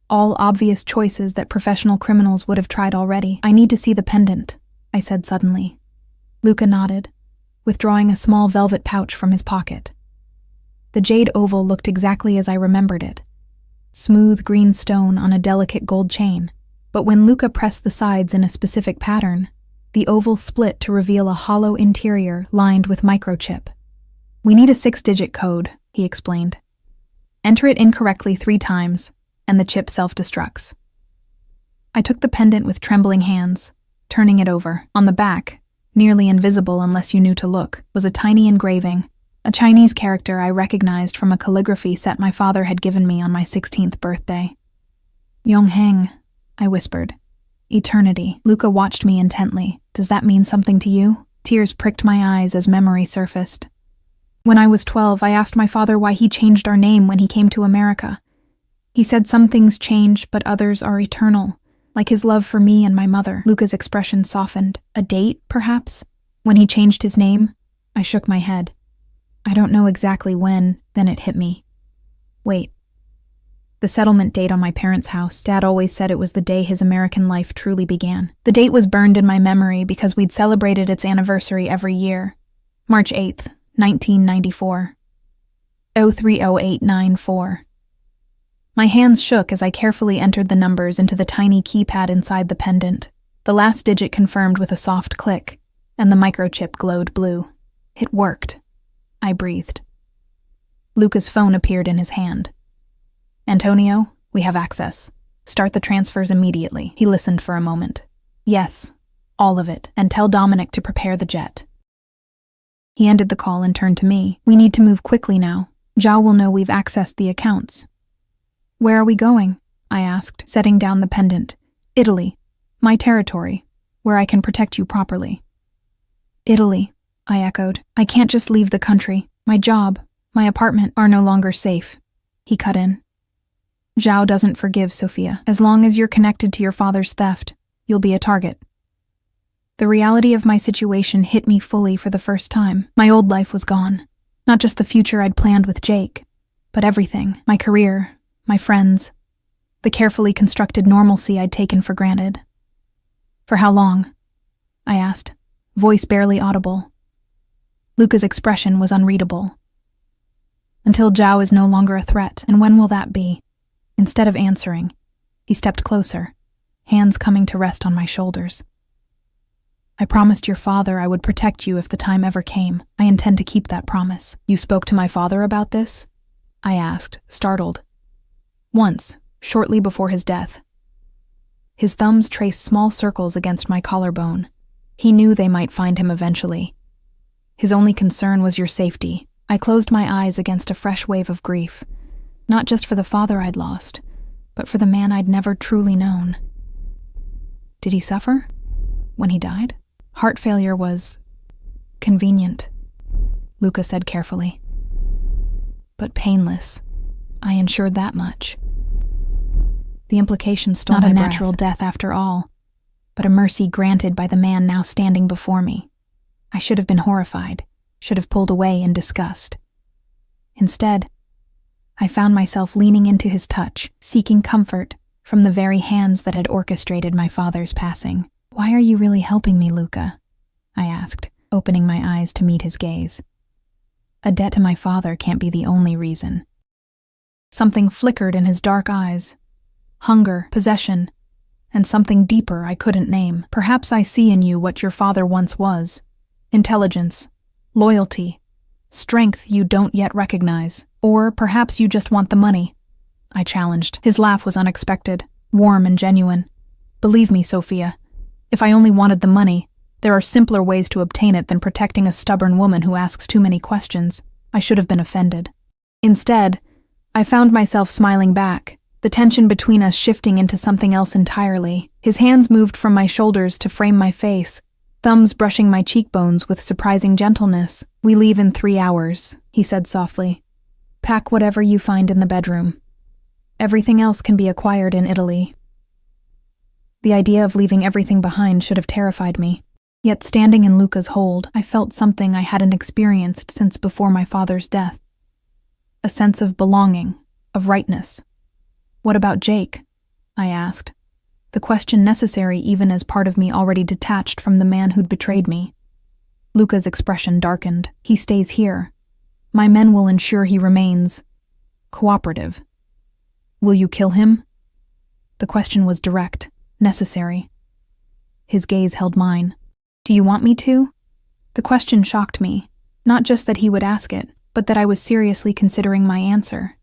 All obvious choices that professional criminals would have tried already. I need to see the pendant, I said suddenly. Luca nodded, withdrawing a small velvet pouch from his pocket. The jade oval looked exactly as I remembered it. Smooth green stone on a delicate gold chain. But when Luca pressed the sides in a specific pattern, the oval split to reveal a hollow interior lined with microchip. We need a 6-digit code, he explained. Enter it incorrectly 3 times, and the chip self-destructs. I took the pendant with trembling hands, turning it over. On the back, nearly invisible unless you knew to look, was a tiny engraving, a Chinese character I recognized from a calligraphy set my father had given me on my 16th birthday. Yongheng, I whispered. Eternity. Luca watched me intently. Does that mean something to you? Tears pricked my eyes as memory surfaced. When I was 12, I asked my father why he changed our name when he came to America. He said some things change, but others are eternal, like his love for me and my mother. Luca's expression softened. A date, perhaps? When he changed his name? I shook my head. I don't know exactly when, then it hit me. Wait. The settlement date on my parents' house. Dad always said it was the day his American life truly began. The date was burned in my memory because we'd celebrated its anniversary every year. March 8th, 1994. 030894. My hands shook as I carefully entered the numbers into the tiny keypad inside the pendant. The last digit confirmed with a soft click, and the microchip glowed blue. It worked. I breathed. Luca's phone appeared in his hand. Antonio, we have access. Start the transfers immediately. He listened for a moment. Yes, all of it, and tell Dominic to prepare the jet. He ended the call and turned to me. We need to move quickly now. Zhao will know we've accessed the accounts. Where are we going? I asked, setting down the pendant. Italy. My territory, where I can protect you properly. Italy, I echoed. I can't just leave the country. My job, my apartment are no longer safe. He cut in. Zhao doesn't forgive, Sophia. As long as you're connected to your father's theft, you'll be a target. The reality of my situation hit me fully for the first time. My old life was gone. Not just the future I'd planned with Jake, but everything. My career, my friends, the carefully constructed normalcy I'd taken for granted. For how long? I asked, voice barely audible. Luca's expression was unreadable. Until Zhao is no longer a threat, and when will that be? Instead of answering, he stepped closer, hands coming to rest on my shoulders. I promised your father I would protect you if the time ever came. I intend to keep that promise. You spoke to my father about this? I asked, startled. Once, shortly before his death. His thumbs traced small circles against my collarbone. He knew they might find him eventually. His only concern was your safety. I closed my eyes against a fresh wave of grief, not just for the father I'd lost, but for the man I'd never truly known. Did he suffer when he died? Heart failure was convenient, Luca said carefully. But painless. I ensured that much. The implication stole my breath. Not a natural death after all, but a mercy granted by the man now standing before me. I should have been horrified, should have pulled away in disgust. Instead, I found myself leaning into his touch, seeking comfort from the very hands that had orchestrated my father's passing. Why are you really helping me, Luca? I asked, opening my eyes to meet his gaze. A debt to my father can't be the only reason. Something flickered in his dark eyes. Hunger, possession, and something deeper I couldn't name. Perhaps I see in you what your father once was. Intelligence, loyalty, strength you don't yet recognize. Or perhaps you just want the money, I challenged. His laugh was unexpected, warm and genuine. Believe me, Sophia, if I only wanted the money, there are simpler ways to obtain it than protecting a stubborn woman who asks too many questions. I should have been offended. Instead, I found myself smiling back, the tension between us shifting into something else entirely. His hands moved from my shoulders to frame my face, thumbs brushing my cheekbones with surprising gentleness. We leave in 3 hours, he said softly. Pack whatever you find in the bedroom. Everything else can be acquired in Italy. The idea of leaving everything behind should have terrified me. Yet standing in Luca's hold, I felt something I hadn't experienced since before my father's death. A sense of belonging, of rightness. What about Jake? I asked, the question necessary even as part of me already detached from the man who'd betrayed me. Luca's expression darkened. He stays here. My men will ensure he remains cooperative. Will you kill him? The question was direct, necessary. His gaze held mine. Do you want me to? The question shocked me, not just that he would ask it, but that I was seriously considering my answer.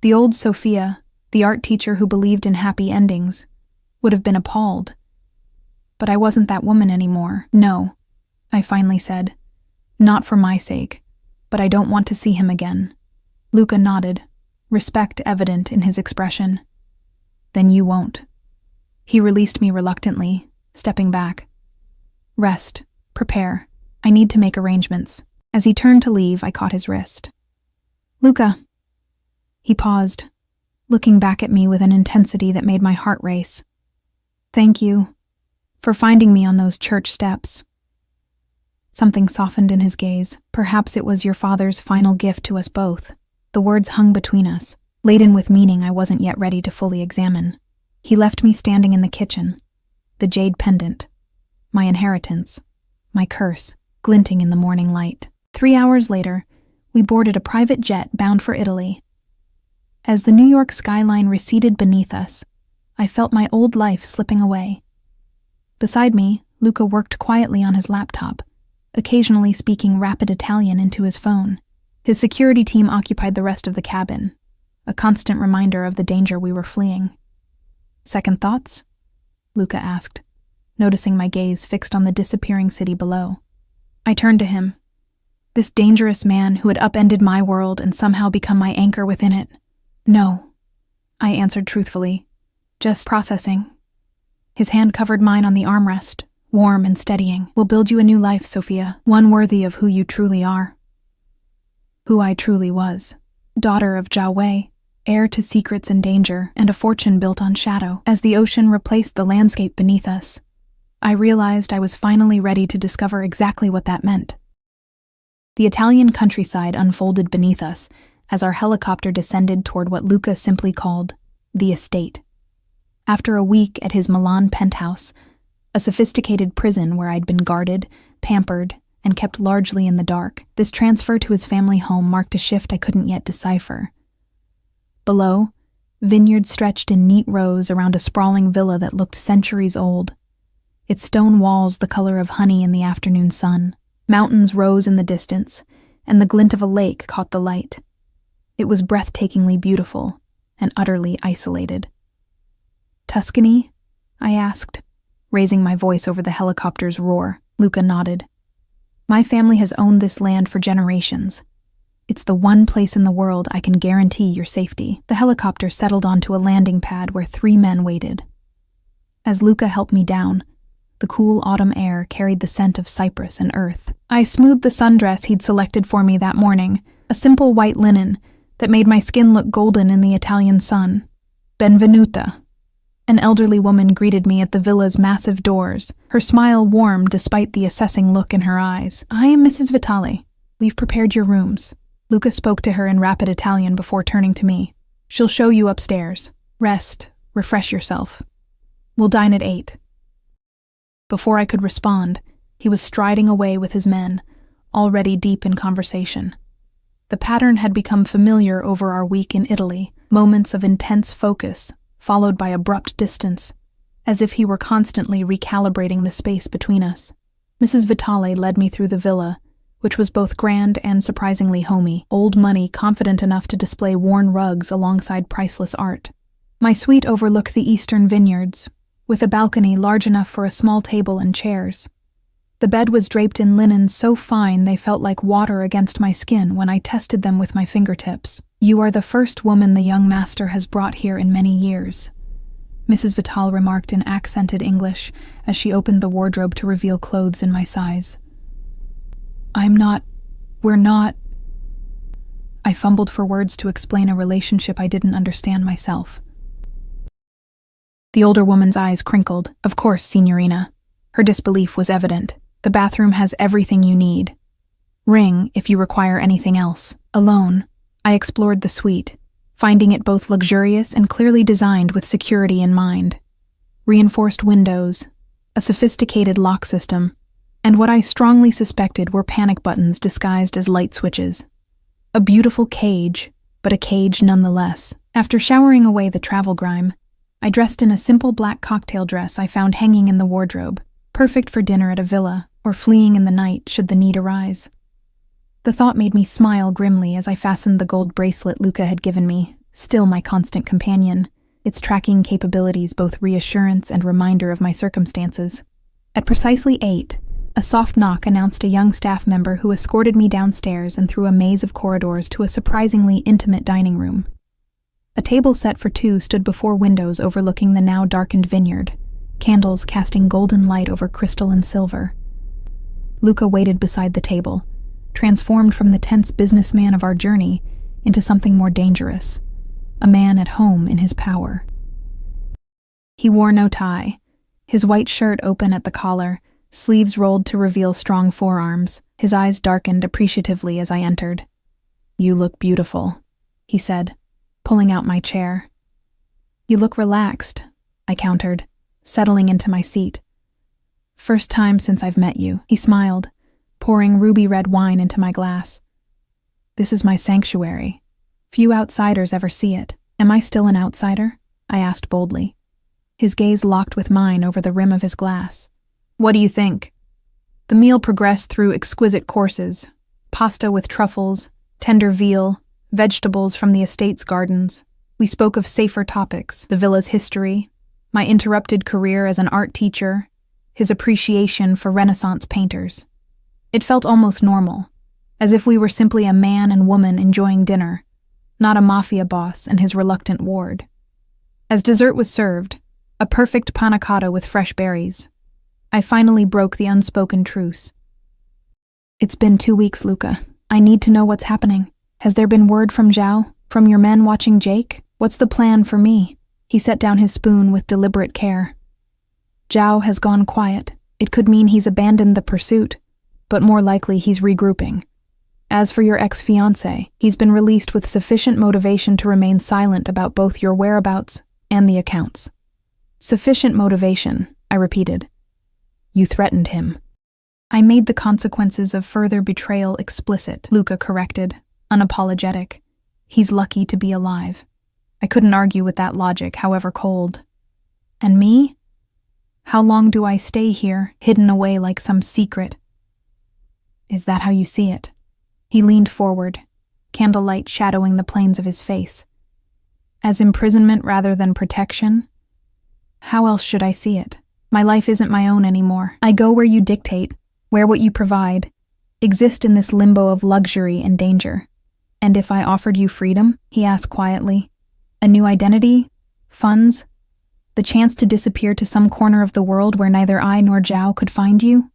The old Sophia, the art teacher who believed in happy endings, would have been appalled. But I wasn't that woman anymore. No, I finally said. Not for my sake, but I don't want to see him again. Luca nodded, respect evident in his expression. Then you won't. He released me reluctantly, stepping back. Rest, prepare. I need to make arrangements. As he turned to leave, I caught his wrist. Luca. He paused, looking back at me with an intensity that made my heart race. Thank you for finding me on those church steps. Something softened in his gaze. Perhaps it was your father's final gift to us both. The words hung between us, laden with meaning I wasn't yet ready to fully examine. He left me standing in the kitchen, the jade pendant, my inheritance, my curse, glinting in the morning light. 3 hours later, we boarded a private jet bound for Italy. As the New York skyline receded beneath us, I felt my old life slipping away. Beside me, Luca worked quietly on his laptop, occasionally speaking rapid Italian into his phone. His security team occupied the rest of the cabin, a constant reminder of the danger we were fleeing. Second thoughts? Luca asked, noticing my gaze fixed on the disappearing city below. I turned to him. This dangerous man who had upended my world and somehow become my anchor within it. No, I answered truthfully. Just processing. His hand covered mine on the armrest, warm and steadying. We'll build you a new life, Sophia, one worthy of who you truly are. Who I truly was. Daughter of Jahweh, heir to secrets and danger, and a fortune built on shadow. As the ocean replaced the landscape beneath us, I realized I was finally ready to discover exactly what that meant. The Italian countryside unfolded beneath us as our helicopter descended toward what Luca simply called the estate. After a week at his Milan penthouse, a sophisticated prison where I'd been guarded, pampered, and kept largely in the dark, this transfer to his family home marked a shift I couldn't yet decipher. Below, vineyards stretched in neat rows around a sprawling villa that looked centuries old, its stone walls the color of honey in the afternoon sun. Mountains rose in the distance, and the glint of a lake caught the light. It was breathtakingly beautiful and utterly isolated. Tuscany? I asked, raising my voice over the helicopter's roar. Luca nodded. My family has owned this land for generations. It's the one place in the world I can guarantee your safety. The helicopter settled onto a landing pad where 3 men waited. As Luca helped me down, the cool autumn air carried the scent of cypress and earth. I smoothed the sundress he'd selected for me that morning, a simple white linen that made my skin look golden in the Italian sun. Benvenuta. An elderly woman greeted me at the villa's massive doors, her smile warm despite the assessing look in her eyes. I am Mrs. Vitale. We've prepared your rooms. Luca spoke to her in rapid Italian before turning to me. She'll show you upstairs. Rest, refresh yourself. We'll dine at 8. Before I could respond, he was striding away with his men, already deep in conversation. The pattern had become familiar over our week in Italy, moments of intense focus, followed by abrupt distance, as if he were constantly recalibrating the space between us. Mrs. Vitale led me through the villa, which was both grand and surprisingly homey, old money confident enough to display worn rugs alongside priceless art. My suite overlooked the eastern vineyards, with a balcony large enough for a small table and chairs. The bed was draped in linen so fine they felt like water against my skin when I tested them with my fingertips. "You are the first woman the young master has brought here in many years," Mrs. Vitale remarked in accented English as she opened the wardrobe to reveal clothes in my size. We're not... I fumbled for words to explain a relationship I didn't understand myself. The older woman's eyes crinkled. "Of course, signorina." Her disbelief was evident. "The bathroom has everything you need. Ring if you require anything else." Alone, I explored the suite, finding it both luxurious and clearly designed with security in mind. Reinforced windows, a sophisticated lock system, and what I strongly suspected were panic buttons disguised as light switches. A beautiful cage, but a cage nonetheless. After showering away the travel grime, I dressed in a simple black cocktail dress I found hanging in the wardrobe, perfect for dinner at a villa or fleeing in the night should the need arise. The thought made me smile grimly as I fastened the gold bracelet Luca had given me, still my constant companion, its tracking capabilities both reassurance and reminder of my circumstances. At precisely 8, a soft knock announced a young staff member who escorted me downstairs and through a maze of corridors to a surprisingly intimate dining room. A table set for 2 stood before windows overlooking the now darkened vineyard, candles casting golden light over crystal and silver. Luca waited beside the table, transformed from the tense businessman of our journey into something more dangerous, a man at home in his power. He wore no tie, his white shirt open at the collar, sleeves rolled to reveal strong forearms. His eyes darkened appreciatively as I entered. "You look beautiful," he said, pulling out my chair. "You look relaxed," I countered, settling into my seat. "First time since I've met you," he smiled, pouring ruby red wine into my glass. "This is my sanctuary. Few outsiders ever see it. Am I still an outsider?" I asked boldly. His gaze locked with mine over the rim of his glass. "What do you think?" The meal progressed through exquisite courses: pasta with truffles, tender veal, vegetables from the estate's gardens. We spoke of safer topics: the villa's history, my interrupted career as an art teacher, his appreciation for Renaissance painters. It felt almost normal, as if we were simply a man and woman enjoying dinner, not a mafia boss and his reluctant ward. As dessert was served, a perfect panna cotta with fresh berries, I finally broke the unspoken truce. "It's been 2 weeks, Luca. I need to know what's happening. Has there been word from Zhao? From your men watching Jake? What's the plan for me?" He set down his spoon with deliberate care. "Zhao has gone quiet. It could mean he's abandoned the pursuit, but more likely he's regrouping. As for your ex-fiancé, he's been released with sufficient motivation to remain silent about both your whereabouts and the accounts." "Sufficient motivation," I repeated. "You threatened him." "I made the consequences of further betrayal explicit," Luca corrected, unapologetic. "He's lucky to be alive." I couldn't argue with that logic, however cold. "And me? How long do I stay here, hidden away like some secret?" "Is that how you see it?" He leaned forward, candlelight shadowing the planes of his face. "As imprisonment rather than protection? How else should I see it? My life isn't my own anymore. I go where you dictate, wear what you provide, exist in this limbo of luxury and danger." "And if I offered you freedom?" he asked quietly. "A new identity? Funds? The chance to disappear to some corner of the world where neither I nor Zhao could find you?"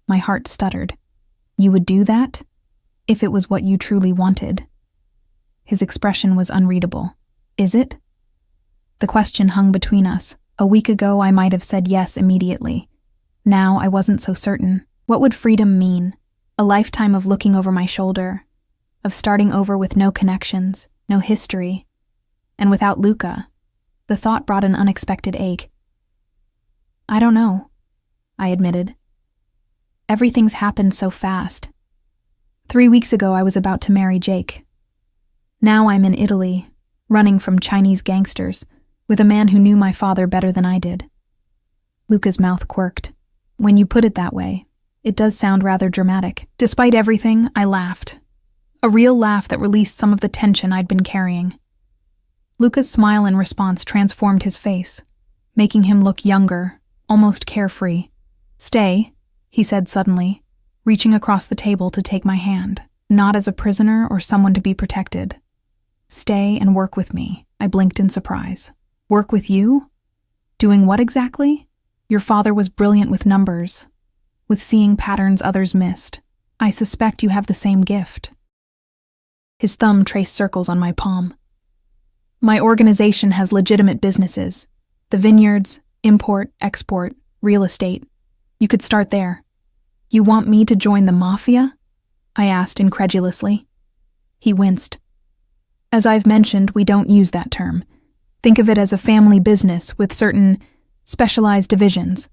My heart stuttered. "You would do that? If it was what you truly wanted." His expression was unreadable. "Is it?" The question hung between us. A week ago I might have said yes immediately. Now I wasn't so certain. What would freedom mean? A lifetime of looking over my shoulder, of starting over with no connections, no history, and without Luca. The thought brought an unexpected ache. "I don't know," I admitted. "Everything's happened so fast. 3 weeks ago I was about to marry Jake. Now I'm in Italy, running from Chinese gangsters, with a man who knew my father better than I did. Luca's mouth quirked. When you put it that way, it does sound rather dramatic. Despite everything, I laughed. A real laugh that released some of the tension I'd been carrying. Luca's smile in response transformed his face, making him look younger, almost carefree. "Stay," he said suddenly, reaching across the table to take my hand, not as a prisoner or someone to be protected. "Stay and work with me." I blinked in surprise. "Work with you? Doing what exactly?" "Your father was brilliant with numbers, with seeing patterns others missed. I suspect you have the same gift." His thumb traced circles on my palm. "My organization has legitimate businesses. The vineyards, import, export, real estate. You could start there." "You want me to join the Mafia?" I asked incredulously. He winced. "As I've mentioned, we don't use that term. Think of it as a family business with certain specialized divisions."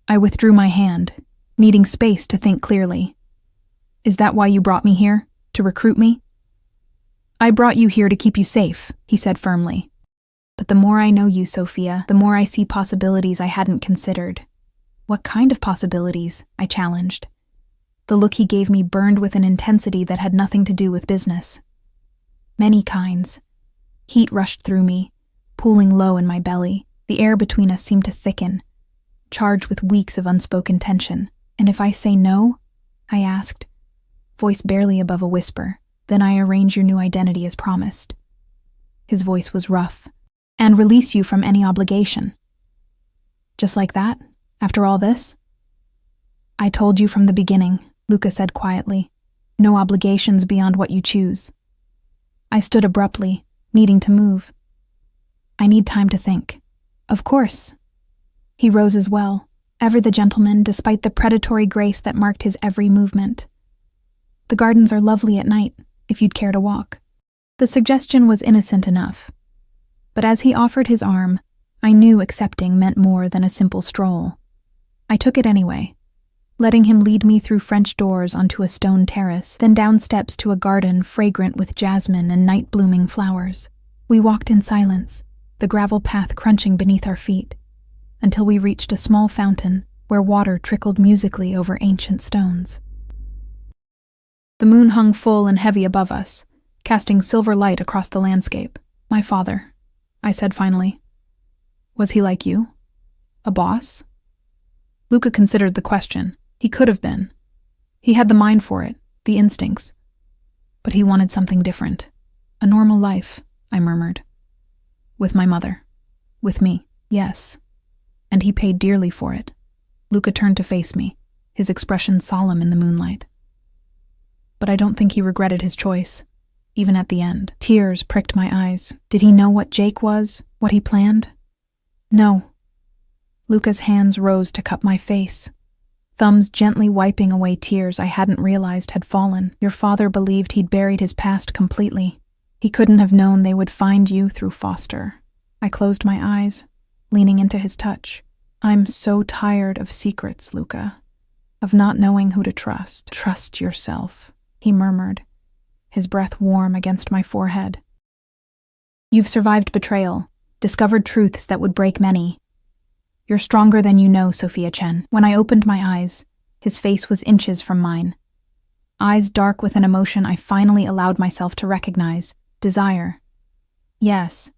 I withdrew my hand, needing space to think clearly. "Is that why you brought me here? To recruit me?" "I brought you here to keep you safe," he said firmly. "But the more I know you, Sophia, the more I see possibilities I hadn't considered." "What kind of possibilities?" I challenged. The look he gave me burned with an intensity that had nothing to do with business. "Many kinds." Heat rushed through me, pooling low in my belly. The air between us seemed to thicken, charged with weeks of unspoken tension. "And if I say no?" I asked, voice barely above a whisper. "Then I arrange your new identity as promised." His voice was rough. "And release you from any obligation." "Just like that? After all this?" "I told you from the beginning," Luca said quietly. "No obligations beyond what you choose." I stood abruptly, needing to move. "I need time to think." "Of course." He rose as well, ever the gentleman despite the predatory grace that marked his every movement. "The gardens are lovely at night, if you'd care to walk." The suggestion was innocent enough, but as he offered his arm, I knew accepting meant more than a simple stroll. I took it anyway, letting him lead me through French doors onto a stone terrace, then down steps to a garden fragrant with jasmine and night-blooming flowers. We walked in silence, the gravel path crunching beneath our feet, until we reached a small fountain where water trickled musically over ancient stones. The moon hung full and heavy above us, casting silver light across the landscape. "My father," I said finally. "Was he like you? A boss?" Luca considered the question. He could have been. He had the mind for it, the instincts. But he wanted something different. "A normal life," I murmured. "With my mother. With me, yes. And he paid dearly for it." Luca turned to face me, his expression solemn in the moonlight. But I don't think he regretted his choice, even at the end. Tears pricked my eyes. Did he know what Jake was, what he planned? "No." Luca's hands rose to cup my face, thumbs gently wiping away tears I hadn't realized had fallen. "Your father believed he'd buried his past completely. He couldn't have known they would find you through Foster." I closed my eyes, leaning into his touch. "I'm so tired of secrets, Luca, of not knowing who to trust." "Trust yourself," he murmured, his breath warm against my forehead. "You've survived betrayal, discovered truths that would break many. You're stronger than you know, Sophia Chen." When I opened my eyes, his face was inches from mine. Eyes dark with an emotion I finally allowed myself to recognize. Desire. Yes,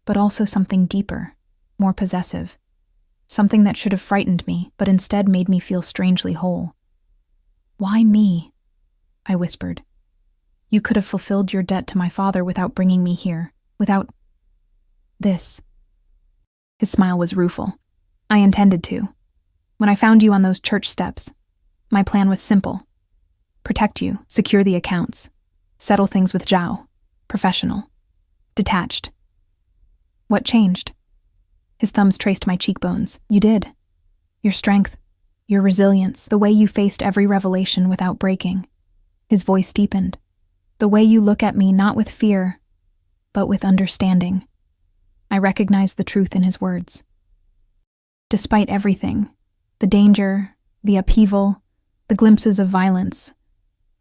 but also something deeper, more possessive. Something that should have frightened me, but instead made me feel strangely whole. "Why me?" I whispered. "You could have fulfilled your debt to my father without bringing me here, without this." His smile was rueful. "I intended to. When I found you on those church steps, my plan was simple. Protect you, secure the accounts, settle things with Zhao. Professional. Detached." "What changed?" His thumbs traced my cheekbones. "You did. Your strength, your resilience, the way you faced every revelation without breaking." His voice deepened. "The way you look at me not with fear, but with understanding." I recognized the truth in his words. Despite everything, the danger, the upheaval, the glimpses of violence,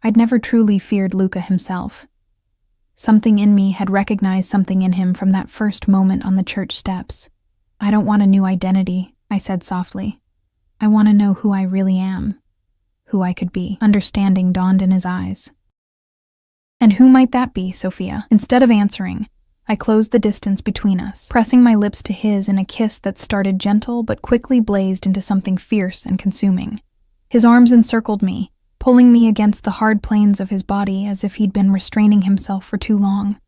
I'd never truly feared Luca himself. Something in me had recognized something in him from that first moment on the church steps. "I don't want a new identity," I said softly. I want to know who I really am, who I could be. Understanding dawned in his eyes. And who might that be, Sophia? Instead of answering, I closed the distance between us, pressing my lips to his in a kiss that started gentle but quickly blazed into something fierce and consuming. His arms encircled me, pulling me against the hard planes of his body as if he'd been restraining himself for too long.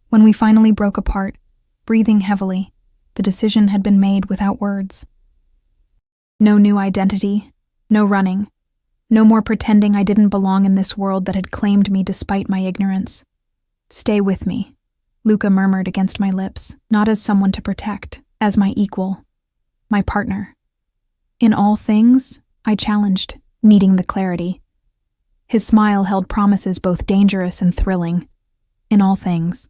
When we finally broke apart, breathing heavily, the decision had been made without words. No new identity, no running, no more pretending I didn't belong in this world that had claimed me despite my ignorance. Stay with me, Luca murmured against my lips, not as someone to protect, as my equal, my partner. In all things, I challenged, needing the clarity. His smile held promises both dangerous and thrilling. In all things.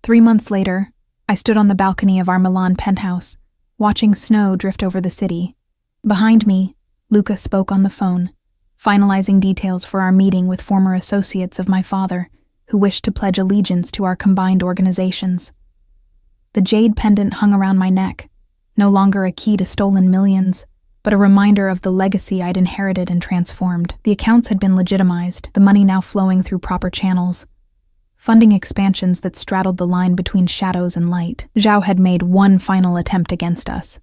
3 months later, I stood on the balcony of our Milan penthouse, watching snow drift over the city. Behind me, Luca spoke on the phone, finalizing details for our meeting with former associates of my father, who wished to pledge allegiance to our combined organizations. The jade pendant hung around my neck, no longer a key to stolen millions, but a reminder of the legacy I'd inherited and transformed. The accounts had been legitimized, the money now flowing through proper channels, funding expansions that straddled the line between shadows and light. Zhao had made one final attempt against us,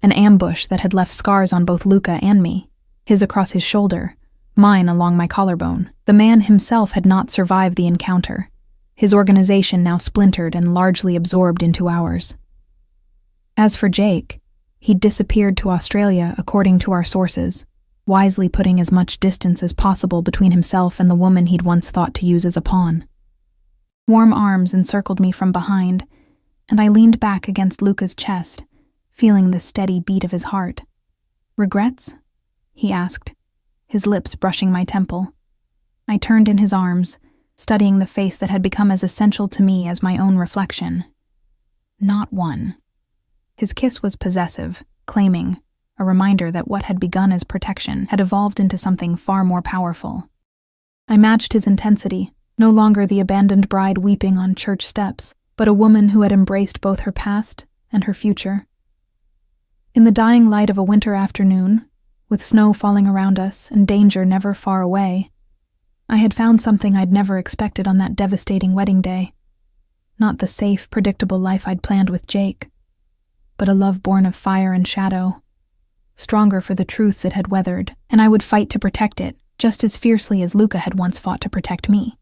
an ambush that had left scars on both Luca and me, his across his shoulder, mine along my collarbone. The man himself had not survived the encounter, his organization now splintered and largely absorbed into ours. As for Jake, he'd disappeared to Australia according to our sources, wisely putting as much distance as possible between himself and the woman he'd once thought to use as a pawn. Warm arms encircled me from behind, and I leaned back against Luca's chest, feeling the steady beat of his heart. Regrets? He asked, his lips brushing my temple. I turned in his arms, studying the face that had become as essential to me as my own reflection. Not one. His kiss was possessive, claiming, a reminder that what had begun as protection had evolved into something far more powerful. I matched his intensity, no longer the abandoned bride weeping on church steps, but a woman who had embraced both her past and her future. In the dying light of a winter afternoon, with snow falling around us and danger never far away, I had found something I'd never expected on that devastating wedding day. Not the safe, predictable life I'd planned with Jake, but a love born of fire and shadow, stronger for the truths it had weathered, and I would fight to protect it, just as fiercely as Luca had once fought to protect me.